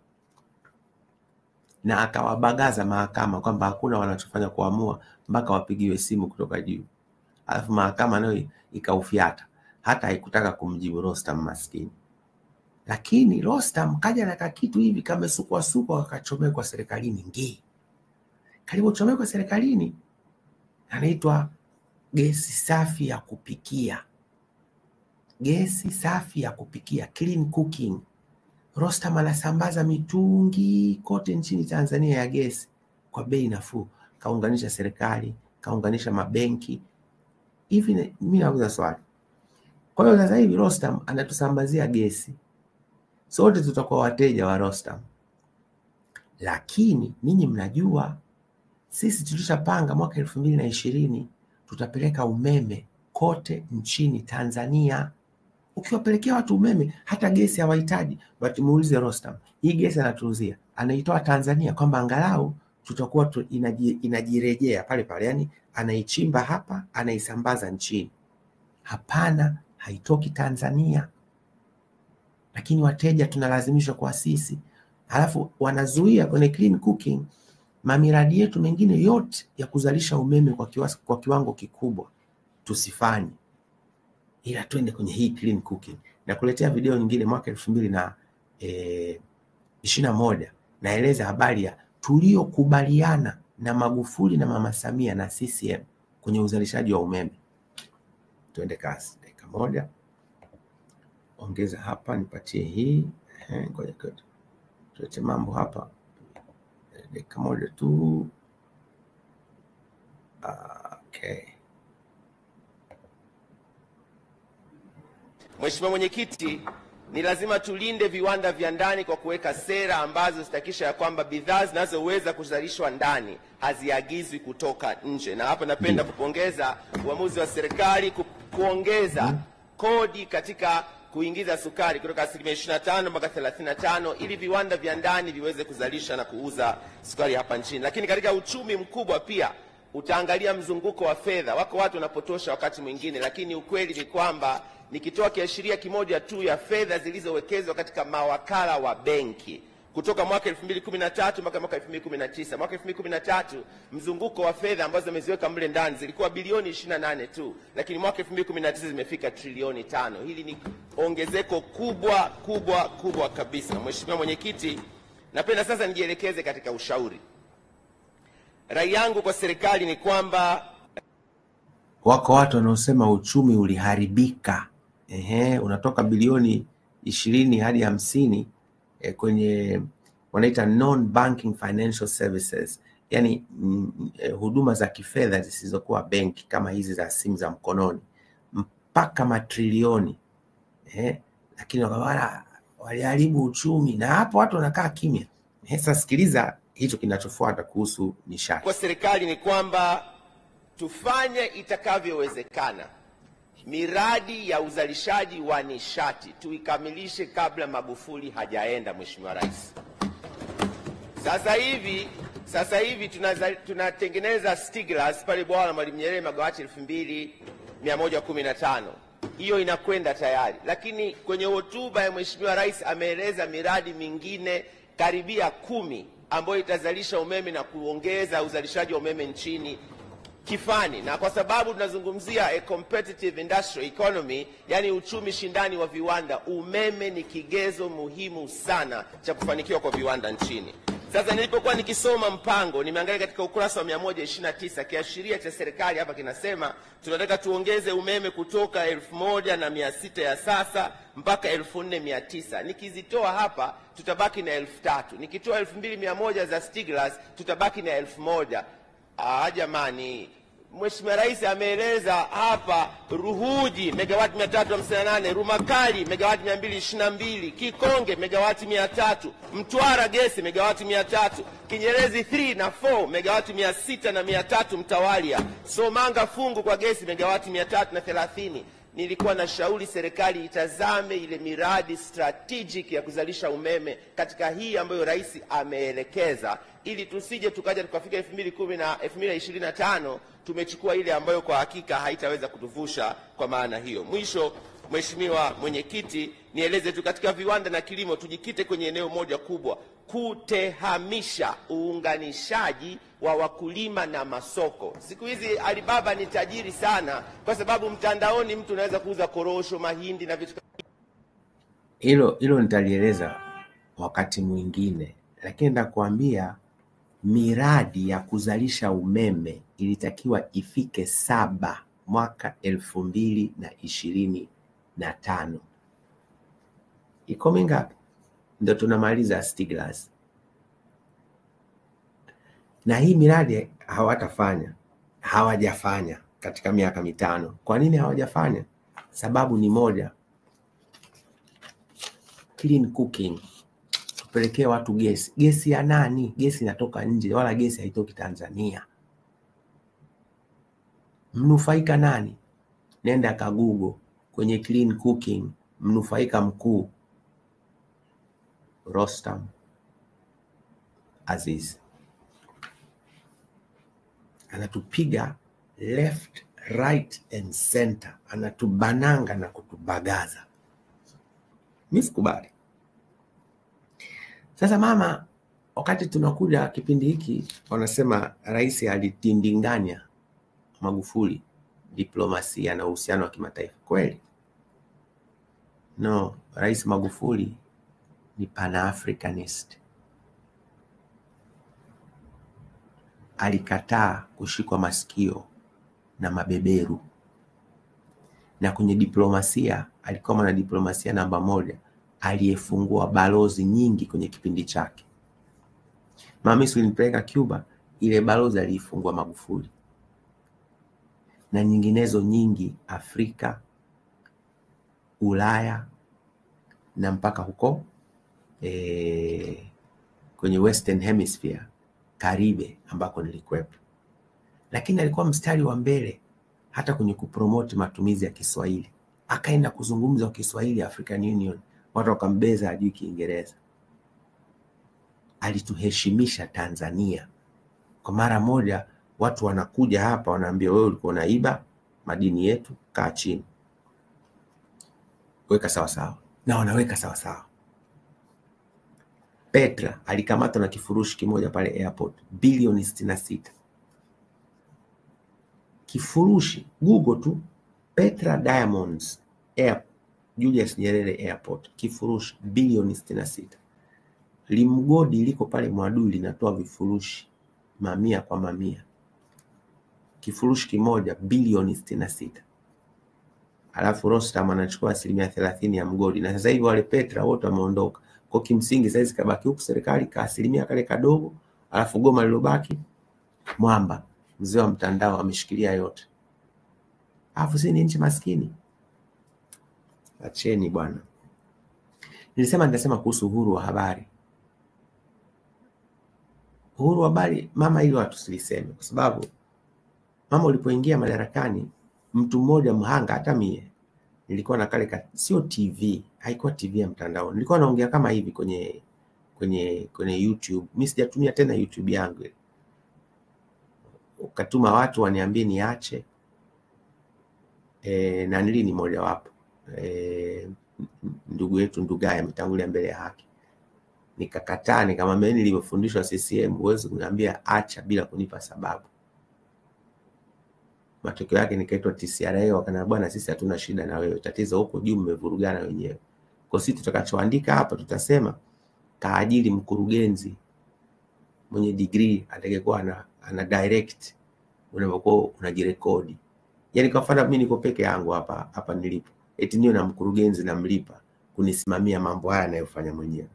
na akawabagaza mahakama kwamba hakuna wanachofanya kuamua mpaka wapigiwe simu kutoka juu. Alafu mahakama nayo ikaufyata, hata haikutaka kumjibu Rostam maskini. Lakini Rostam kaja na kakitu hivi kamesukwa sukwa, akachomekwa serikalini ngii. Kalipochomekwa serikalini, anaitwa gesi safi ya kupikia. Gesi safi ya kupikia, clean cooking. Rostam anasambaza mitungi kote nchini Tanzania ya gesi kwa bei nafuu. Kaunganisha serikali, kaunganisha mabenki. Hivi mimi nauliza swali. Kwa hiyo sasa hivi Rostam anatusambazia gesi. Sote tutakuwa wateja wa Rostam. Lakini ninyi mnajua sisi tulishapanga mwaka 2020 tutapeleka umeme kote nchini Tanzania. Ukiwapelekea watu umeme, hata gesi hawahitaji. But muulize Rostam, hii gesi anatuuzia, anaitoa Tanzania kwamba angalau tutakuwa inajirejea pale pale. Yani anaichimba hapa, anaisambaza nchini. Hapana, haitoki Tanzania. Lakini wateja tunalazimishwa kwa sisi. Alafu wanazuia kwenye clean cooking mamiradi yetu mengine yote ya kuzalisha umeme kwa kiwango kikubwa tusifanye, ila twende kwenye hii clean cooking. Na kuletea video nyingine mwaka 2021 naeleza habari ya tuliokubaliana na Magufuli na Mama Samia na CCM kwenye uzalishaji wa umeme. Tuende kasi. Dakika moja. Ongeza hapa nipatie hii. Ngoja kidogo. Tuache mambo hapa. Dakika moja tu. Okay. Mheshimiwa Mwenyekiti, ni lazima tulinde viwanda vya ndani kwa kuweka sera ambazo zitakisha ya kwamba bidhaa zinazoweza kuzalishwa ndani haziagizwi kutoka nje. Na hapa napenda kupongeza uamuzi wa serikali kuongeza kodi katika kuingiza sukari kutoka 25% mpaka 35% ili viwanda vya ndani viweze kuzalisha na kuuza sukari hapa nchini. Lakini katika uchumi mkubwa pia utaangalia mzunguko wa fedha. Wako watu wanapotosha wakati mwingine, lakini ukweli ni kwamba nikitoa kiashiria kimoja tu ya fedha zilizowekezwa katika mawakala wa benki kutoka mwaka 2013 mpaka mwaka 2019. Mwaka 2013 mzunguko wa fedha ambazo zimeziweka mle ndani zilikuwa bilioni 28 tu, lakini mwaka 2019 zimefika trilioni 5. Hili ni ongezeko kubwa kabisa. Mheshimiwa Mwenyekiti, napenda sasa nijielekeze katika ushauri. Rai yangu kwa serikali ni kwamba wako watu wanaosema uchumi uliharibika. Unatoka bilioni 20 hadi 50 kwenye wanaita non banking financial services, yani huduma za kifedha zisizokuwa benki kama hizi za simu za mkononi, mpaka matrilioni. Lakini waliharibu uchumi, na hapo watu wanakaa kimya. Sasa sikiliza hicho kinachofuata kuhusu nishati. Kwa serikali ni kwamba tufanye itakavyowezekana miradi ya uzalishaji wa nishati tuikamilishe kabla Magufuli hajaenda. Mheshimiwa Rais, sasa hivi tunatengeneza Stiglas pale bwawa la Mwalimu Nyerere megawati 2115. Hiyo inakwenda tayari, lakini kwenye hotuba ya Mheshimiwa Rais ameeleza miradi mingine karibia 10 ambayo itazalisha umeme na kuongeza uzalishaji wa umeme nchini kifani. Na kwa sababu tunazungumzia a competitive industrial economy, yani uchumi shindani wa viwanda, umeme ni kigezo muhimu sana cha kufanikiwa kwa viwanda nchini. Sasa nilipokuwa nikisoma mpango, nimeangalia katika ukurasa wa 129 kiashiria cha serikali hapa kinasema tunataka tuongeze umeme kutoka 1600 ya sasa mpaka 4900. Nikizitoa hapa tutabaki na 3000. Nikitoa 2100 za Stiglas tutabaki na 1000. Jamani, Mheshimiwa Rais ameeleza hapa Ruhuji megawati 358, Rumakali megawati 222, Kikonge megawati 300, Mtwara gesi megawati 300, Kinyerezi 3 na 4 megawati 600 na 300 mtawalia, Somanga fungu kwa gesi megawati 330. Nilikuwa na shauri serikali itazame ile miradi strategic ya kuzalisha umeme katika hii ambayo Rais ameelekeza, ili tusije tukaja tukafika 2025 tumechukua ile ambayo kwa hakika haitaweza kutuvusha kwa maana hiyo. Mwisho, Mheshimiwa Mwenyekiti, nieleze tu katika viwanda na kilimo tujikite kwenye eneo moja kubwa, kutehamisha uunganishaji wa wakulima na masoko. Siku hizi Alibaba ni tajiri sana kwa sababu mtandaoni mtu anaweza kuuza korosho, mahindi na vitu. Hilo nitalieleza wakati mwingine, lakini nitakwambia miradi ya kuzalisha umeme ilitakiwa ifike 7 mwaka 2025. Iko mingapi? Ndio tunamaliza Stiglas. Na hii miradi hawajafanya katika miaka mitano. Kwa nini hawajafanya? Sababu ni moja, clean cooking. Tupelekee watu gesi. Gesi ya nani? Gesi inatoka nje, wala gesi haitoki Tanzania. Mnufaika nani? Nenda ka Google kwenye clean cooking, mnufaika mkuu Rostam Aziz. Anatupiga left, right and center, anatubananga na kutubagaza. Mimi sikubali. Sasa mama, wakati tunakuja kipindi hiki wanasema rais alitindinganya Magufuli diplomasia na uhusiano wa kimataifa. Kweli? No, Rais Magufuli ni Pan-Africanist. Alikataa kushikwa masikio na mabeberu. Na kwenye diplomasia alikuwa mwana diplomasia namba 1 aliyefungua balozi nyingi kwenye kipindi chake. Mama nilipeleka Cuba, ile balozi aliifungua Magufuli. Na nyinginezo nyingi Afrika, Ulaya na mpaka huko kwenye Western Hemisphere, Karibe ambako nilikuwepo. Lakini alikuwa mstari wa mbele hata kwenye kupromote matumizi ya Kiswahili. Akaenda kuzungumza kwa Kiswahili African Union, watu wakambeza hajui Kiingereza. Alituheshimisha Tanzania. Kwa mara moja watu wanakuja hapa wanaambia wewe ulikuwa unaiba madini yetu, kaa chini. Weka sawa sawa. Na wanaweka sawa sawa. Petra alikamatwa na kifurushi kimoja pale airport, bilioni 66. Kifurushi, Google tu, Petra Diamonds Air, Julius Nyerere Airport, kifurushi bilioni 66. Limgodi liko pale Mwadui linatoa vifurushi mamia kwa mamia. Kifurushi kimoja bilioni 66. Alafu Rostam anachukua 30% ya mgodi. Na sasa hivi wale Petra wote wameondoka. Kwa kimsingi sasa kabaki huku serikali ka asilimia kale kadogo, alafu goma lilobaki Mwamba mzee wa mtandao ameshikilia yote. Alafu si ni nchi maskini. Acheni bwana. Nitasema kuhusu uhuru wa habari. Uhuru wa habari mama, ili watu siliseme kwa sababu mama ulipoingia madarakani mtu mmoja mhanga, hata mie nilikuwa na kale sio TV, haikuwa TV ya mtandao. Nilikuwa naongea kama hivi kwenye YouTube. Mimi sijatumia tena YouTube yangu. Ukatuma watu waniambie niache. Na nili ni moja wapo. Ndugu yetu Ndugai ametangulia mbele ya haki. Nikakataa, nikamwambia nilivyofundishwa CCM huwezi kuniambia acha bila kunipa sababu. Matokeo yake nikaitwa TCRA, wakana bwana sisi hatuna shida na wewe, tatizo huko juu mmevurugana wenyewe. Kwa sisi tutakachoandika hapa tutasema kaajiri mkurugenzi mwenye degree atakayekuwa ana direct unapokuwa unajirekodi. Yaani kwa mfano mimi niko peke yangu hapa nilipo. Eti niyo na mkurugenzi namlipa kunisimamia mambo haya anayofanya mwenyewe.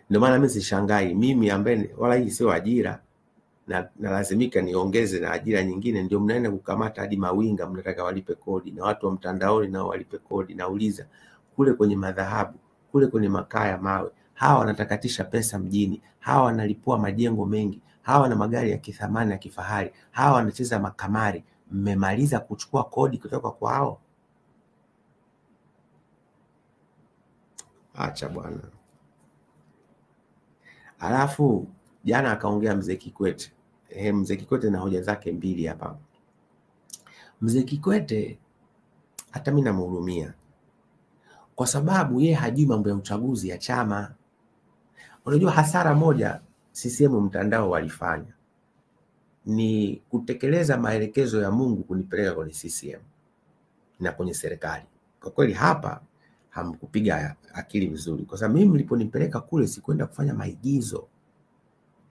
Ndio maana mimi sishangai, mimi ambaye wala hii sio ajira na lazimika niongeze na ajira nyingine, ndio mnaenda kukamata hadi mawinga mnataka walipe kodi, na watu wa mtandaoni nao walipe kodi. Nauliza kule kwenye madhahabu, kule kwenye makaa ya mawe, hawa wanatakatisha pesa mjini, hawa wanalipua majengo mengi, hawa na magari ya kithamani ya kifahari, hawa wanacheza makamari, mmemaliza kuchukua kodi kutoka kwao? Acha bwana. Alafu jana akaongea Mzee Kikwete. Mzee Kikwete na hoja zake mbili hapa. Mzee Kikwete hata mimi namhurumia, kwa sababu yeye hajui mambo ya uchaguzi ya chama. Unajua hasara moja CCM mtandao walifanya ni kutekeleza maelekezo ya Mungu kunipeleka kwenye CCM na kwenye serikali. Kwa kweli hapa hamkupiga akili vizuri, kwa sababu mimi niliponipeleka kule sikwenda kufanya maigizo.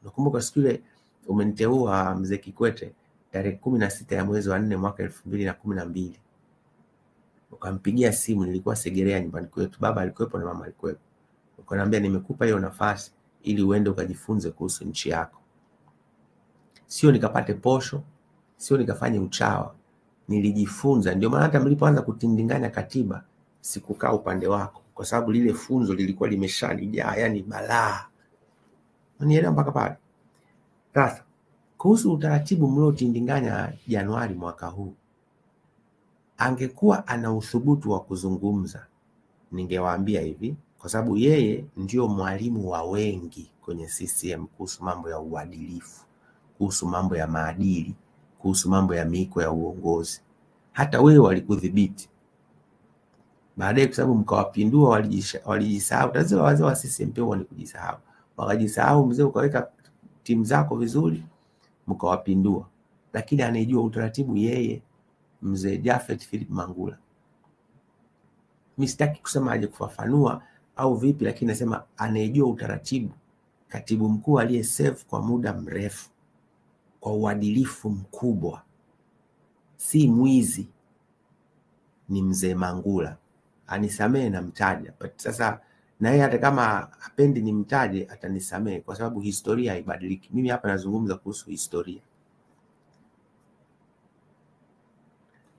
Nakumbuka siku ile umeniteua Mzee Kikwete tarehe 16 ya mwezi wa 4 mwaka 2012. Ukampigia simu, nilikuwa Segerea nyumbani kwetu, baba alikuwepo na mama alikuwepo. Ukaniambia nimekupa hiyo nafasi ili uende ukajifunze kuhusu nchi yako. Sio nikapate posho, sio nikafanye uchawa, nilijifunza. Ndio maana hata mlipoanza kutindinganya katiba sikukaa upande wako, kwa sababu lile funzo lilikuwa limeshanijaa, yani balaa. Unielewa mpaka pale? Sasa kuhusu utaratibu mliotindinganya Januari mwaka huu, angekuwa ana uthubutu wa kuzungumza, ningewaambia hivi, kwa sababu yeye ndio mwalimu wa wengi kwenye CCM kuhusu mambo ya uadilifu, kuhusu mambo ya maadili, kuhusu mambo ya miiko ya uongozi. Hata wewe walikudhibiti baadaye, kwa sababu mkawapindua, walijisahau. Tatizo la wazee wa CCM pia ni kujisahau. Wakajisahau, mzee ukaweka timu zako vizuri, mkawapindua. Lakini anejua utaratibu yeye, mzee Japhet Philip Mangula. Mimi sitaki kusema aje kufafanua au vipi, lakini nasema anejua utaratibu. Katibu mkuu aliyeserve kwa muda mrefu kwa uadilifu mkubwa, si mwizi, ni mzee Mangula. Anisamee na mtaja, but sasa na yeye hata kama hapendi nimtaje atanisamee, kwa sababu historia haibadiliki. Mimi hapa nazungumza kuhusu historia.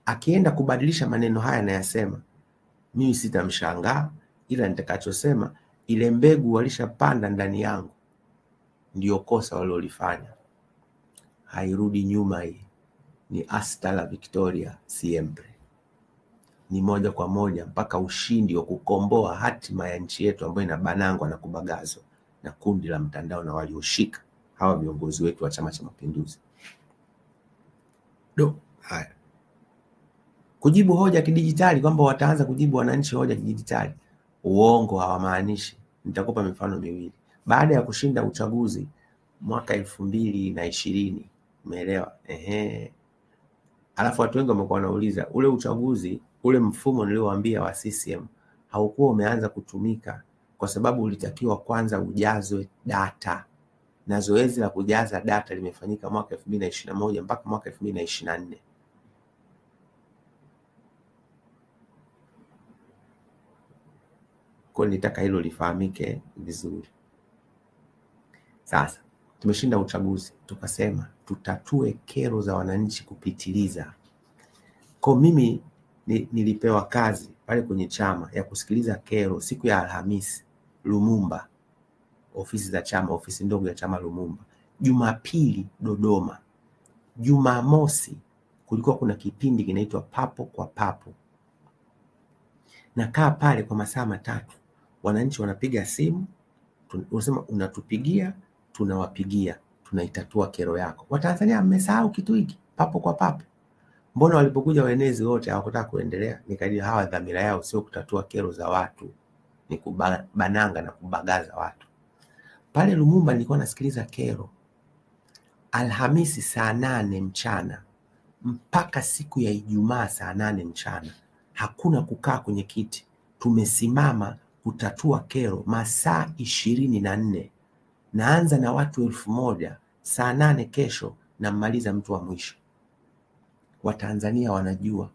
Akienda kubadilisha maneno haya nayasema, mimi sitamshangaa, ila nitakachosema ile mbegu walishapanda ndani yangu ndio kosa walilofanya. Hairudi nyuma hii. Ni hasta la victoria siempre. Ni moja kwa moja mpaka ushindi wa kukomboa hatima ya nchi yetu ambayo inabanangwa na kubagazwa na kundi la mtandao na walioshika hawa viongozi wetu wa Chama cha Mapinduzi. Haya. Kujibu hoja kidijitali, kwamba wataanza kujibu wananchi hoja kidijitali, uongo, hawamaanishi. Nitakupa mifano miwili. Baada ya kushinda uchaguzi mwaka 2020, umeelewa? Alafu watu wengi wamekuwa wanauliza, ule uchaguzi, ule mfumo niliowaambia wa CCM haukuwa umeanza kutumika, kwa sababu ulitakiwa kwanza ujazwe data, na zoezi la kujaza data limefanyika mwaka 2021 mpaka mwaka 2024. Kwa nitaka hilo lifahamike vizuri. Sasa tumeshinda uchaguzi, tukasema tutatue kero za wananchi kupitiliza. Kwa mimi nilipewa kazi pale kwenye chama ya kusikiliza kero siku ya Alhamisi Lumumba, ofisi za chama, ofisi ndogo ya chama Lumumba. Jumapili Dodoma. Jumamosi kulikuwa kuna kipindi kinaitwa Papo kwa Papo. Nakaa pale kwa masaa matatu. Wananchi wanapiga simu, unasema unatupigia, tunawapigia, tunaitatua kero yako. Watanzania mmesahau kitu hiki, papo kwa papo. Mbona walipokuja wenezi wote hawakutaka kuendelea? Nikajua hawa dhamira yao sio kutatua kero za watu, ni kubananga na kubagaza watu. Pale Lumumba nilikuwa nasikiliza kero Alhamisi saa 8 mchana mpaka siku ya Ijumaa saa 8 mchana. Hakuna kukaa kwenye kiti. Tumesimama kutatua kero masaa 24. Naanza na watu 1000, saa 8 kesho na mmaliza mtu wa mwisho. Watanzania wanajua.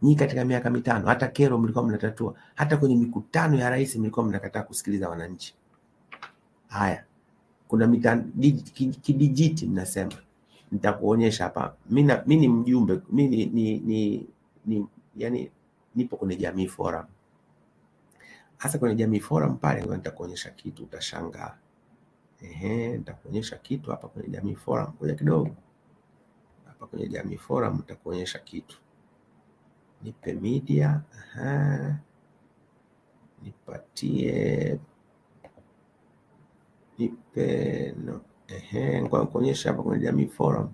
Nyinyi katika miaka 5 hata kero mlikuwa mnatatua, hata kwenye mikutano ya rais mlikuwa mnakataa kusikiliza wananchi. Haya. Kuna kidijiti mnasema. Nitakuonyesha hapa. Mimi ni mjumbe, mimi yani nipo kwenye Jamii Forum. Hasa kwenye Jamii Forum pale nitakuonyesha kitu utashangaa. Nitakuonyesha kitu hapa kwenye Jamii Forum. Ngoja kidogo. Hapa kwenye Jamii Forum nitakuonyesha kitu. Nipe media. Nipatie. Nipe no. Ngoja kuonyesha hapa kwenye Jamii Forum.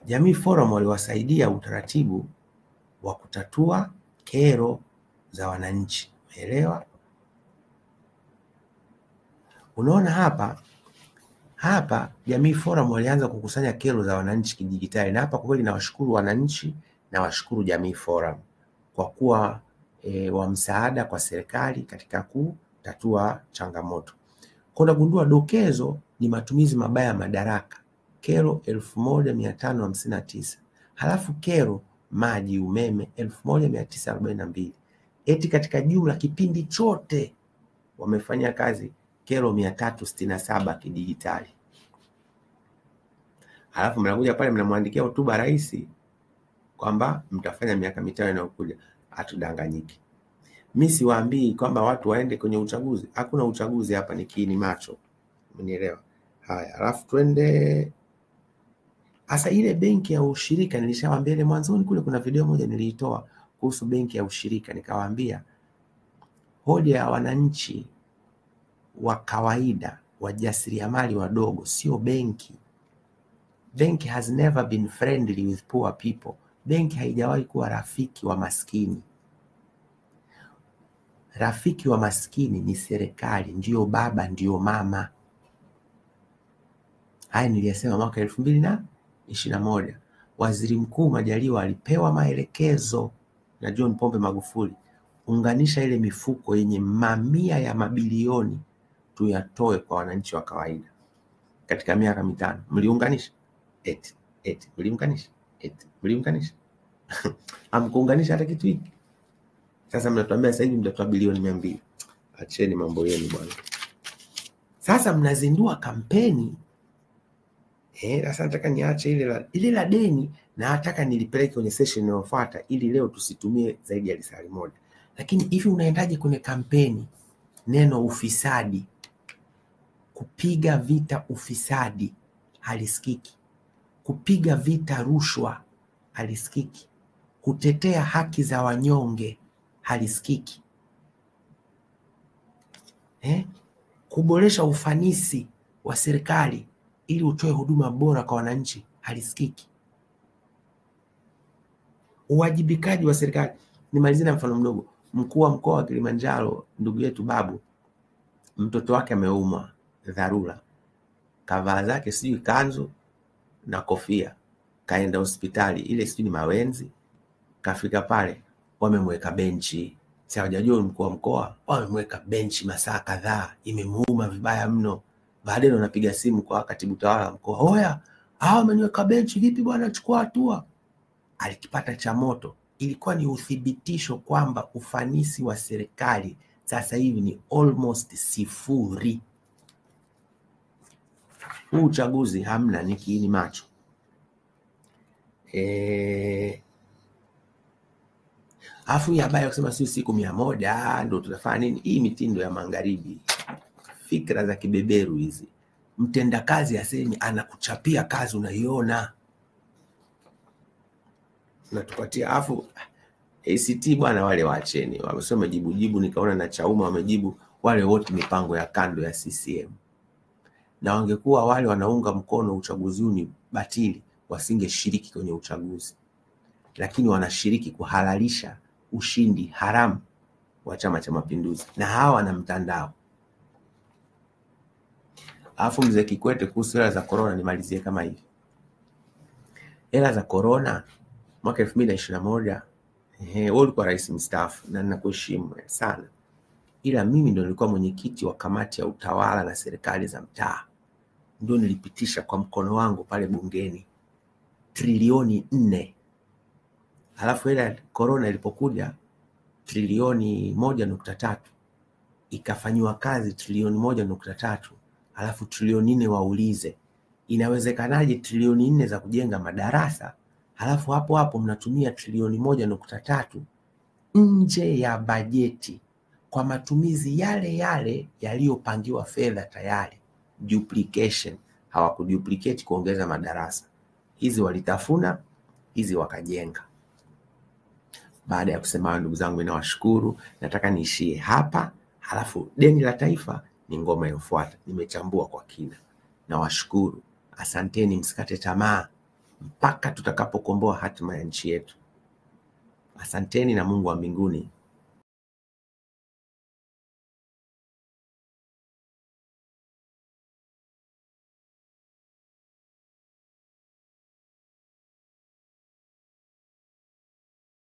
Jamii Forum waliwasaidia utaratibu wa kutatua kero za wananchi. Umeelewa? Unaona hapa Jamii Forum walianza kukusanya kero za wananchi kidijitali, na hapa kwa kweli nawashukuru wananchi na washukuru Jamii Forum kwa kuwa wa msaada kwa serikali katika kutatua changamoto. Kwa nagundua dokezo ni matumizi mabaya ya madaraka, kero 1559. Halafu kero maji umeme 1942. Eti katika jumla kipindi chote wamefanya kazi kero 367 kidijitali. Halafu mnakuja pale mnamwandikia hotuba rais kwamba mtafanya miaka 5 inayokuja. Hatudanganyiki. Mimi siwaambii kwamba watu waende kwenye uchaguzi. Hakuna uchaguzi hapa, ni kiini macho. Umenielewa? Haya, halafu twende asa ile benki ya ushirika. Nilishawaambia ile mwanzoni kule, kuna video moja niliitoa kuhusu benki ya ushirika, nikawaambia hoja ya wananchi wa kawaida, wajasiriamali wadogo, sio benki. Benki has never been friendly with poor people. Benki haijawahi kuwa rafiki wa maskini. Rafiki wa maskini ni serikali, ndio baba, ndio mama. Haya niliyasema mwaka 2021. Waziri Mkuu Majaliwa alipewa maelekezo na John Pombe Magufuli, unganisha ile mifuko yenye mamia ya mabilioni tuyatoe kwa wananchi wa kawaida. Katika miaka 5 mliunganisha? Mliunganisha? Mliunganisha? Hamkuunganisha hata kitu hiki. Sasa mnatuambia sasa hivi mtatoa bilioni 200. Acheni mambo yenu bwana. Sasa mnazindua kampeni. Sasa nataka niache ile la deni, na nataka nilipeleke kwenye session inayofuata ili leo tusitumie zaidi ya lisali moja. Lakini hivi unaendaje kwenye kampeni? Neno ufisadi, kupiga vita ufisadi halisikiki. Kupiga vita rushwa halisikiki. Kutetea haki za wanyonge halisikiki. Kuboresha ufanisi wa serikali ili utoe huduma bora kwa wananchi halisikiki. Uwajibikaji wa serikali. Nimalizie na mfano mdogo. Mkuu wa mkoa wa Kilimanjaro, ndugu yetu Babu, mtoto wake ameumwa dharura, kavaa zake sijui kanzu na kofia, kaenda hospitali ile sijui ni Mawenzi. Kafika pale wamemweka benchi. Sasa hawajajua mkuu wa mkoa, wamemweka benchi masaa kadhaa, imemuuma vibaya mno. Baadaye wanapiga simu kwa katibu tawala wa mkoa, oya, hao wameniweka benchi vipi bwana, chukua hatua. Alikipata cha moto. Ilikuwa ni uthibitisho kwamba ufanisi wa serikali sasa hivi ni almost sifuri. Huu uchaguzi hamna, ni kiini macho. Afu ya baya kusema sio siku 100 ndio tutafanya nini. Hii mitindo ya magharibi, fikra za kibeberu hizi. Mtendakazi asemi anakuchapia kazi unaiona. Natupatia afu ACT bwana, wale waacheni. Wamesema jibu nikaona na Chauma wamejibu wale wote mipango ya kando ya CCM. Na wangekuwa wale wanaunga mkono uchaguzi huu ni batili, wasingeshiriki kwenye uchaguzi. Lakini wanashiriki kuhalalisha ushindi haramu wa Chama cha Mapinduzi, na hawa wana mtandao. Alafu mzee Kikwete kuhusu hela za corona, nimalizie kama hivi. Hela za corona mwaka 2021, wewe ulikuwa rais mstaafu na ninakuheshimu sana, ila mimi ndio nilikuwa mwenyekiti wa kamati ya utawala na serikali za mtaa, ndio nilipitisha kwa mkono wangu pale bungeni trilioni 4. Halafu hela corona ilipokuja trilioni 1.3, ikafanywa kazi trilioni 1.3. Halafu trilioni 4 waulize inawezekanaje trilioni 4 za kujenga madarasa, halafu hapo mnatumia trilioni 1.3 nje ya bajeti kwa matumizi yale yaliyopangiwa fedha tayari. Duplication. Hawakuduplicate kuongeza madarasa. Hizi walitafuna, hizi wakajenga. Baada ya kusema ndugu zangu, ninawashukuru. Nataka niishie hapa. Halafu deni la taifa ni ngoma inayofuata. Nimechambua kwa kina. Nawashukuru. Asanteni, msikate tamaa mpaka tutakapokomboa hatima ya nchi yetu. Asanteni na Mungu wa mbinguni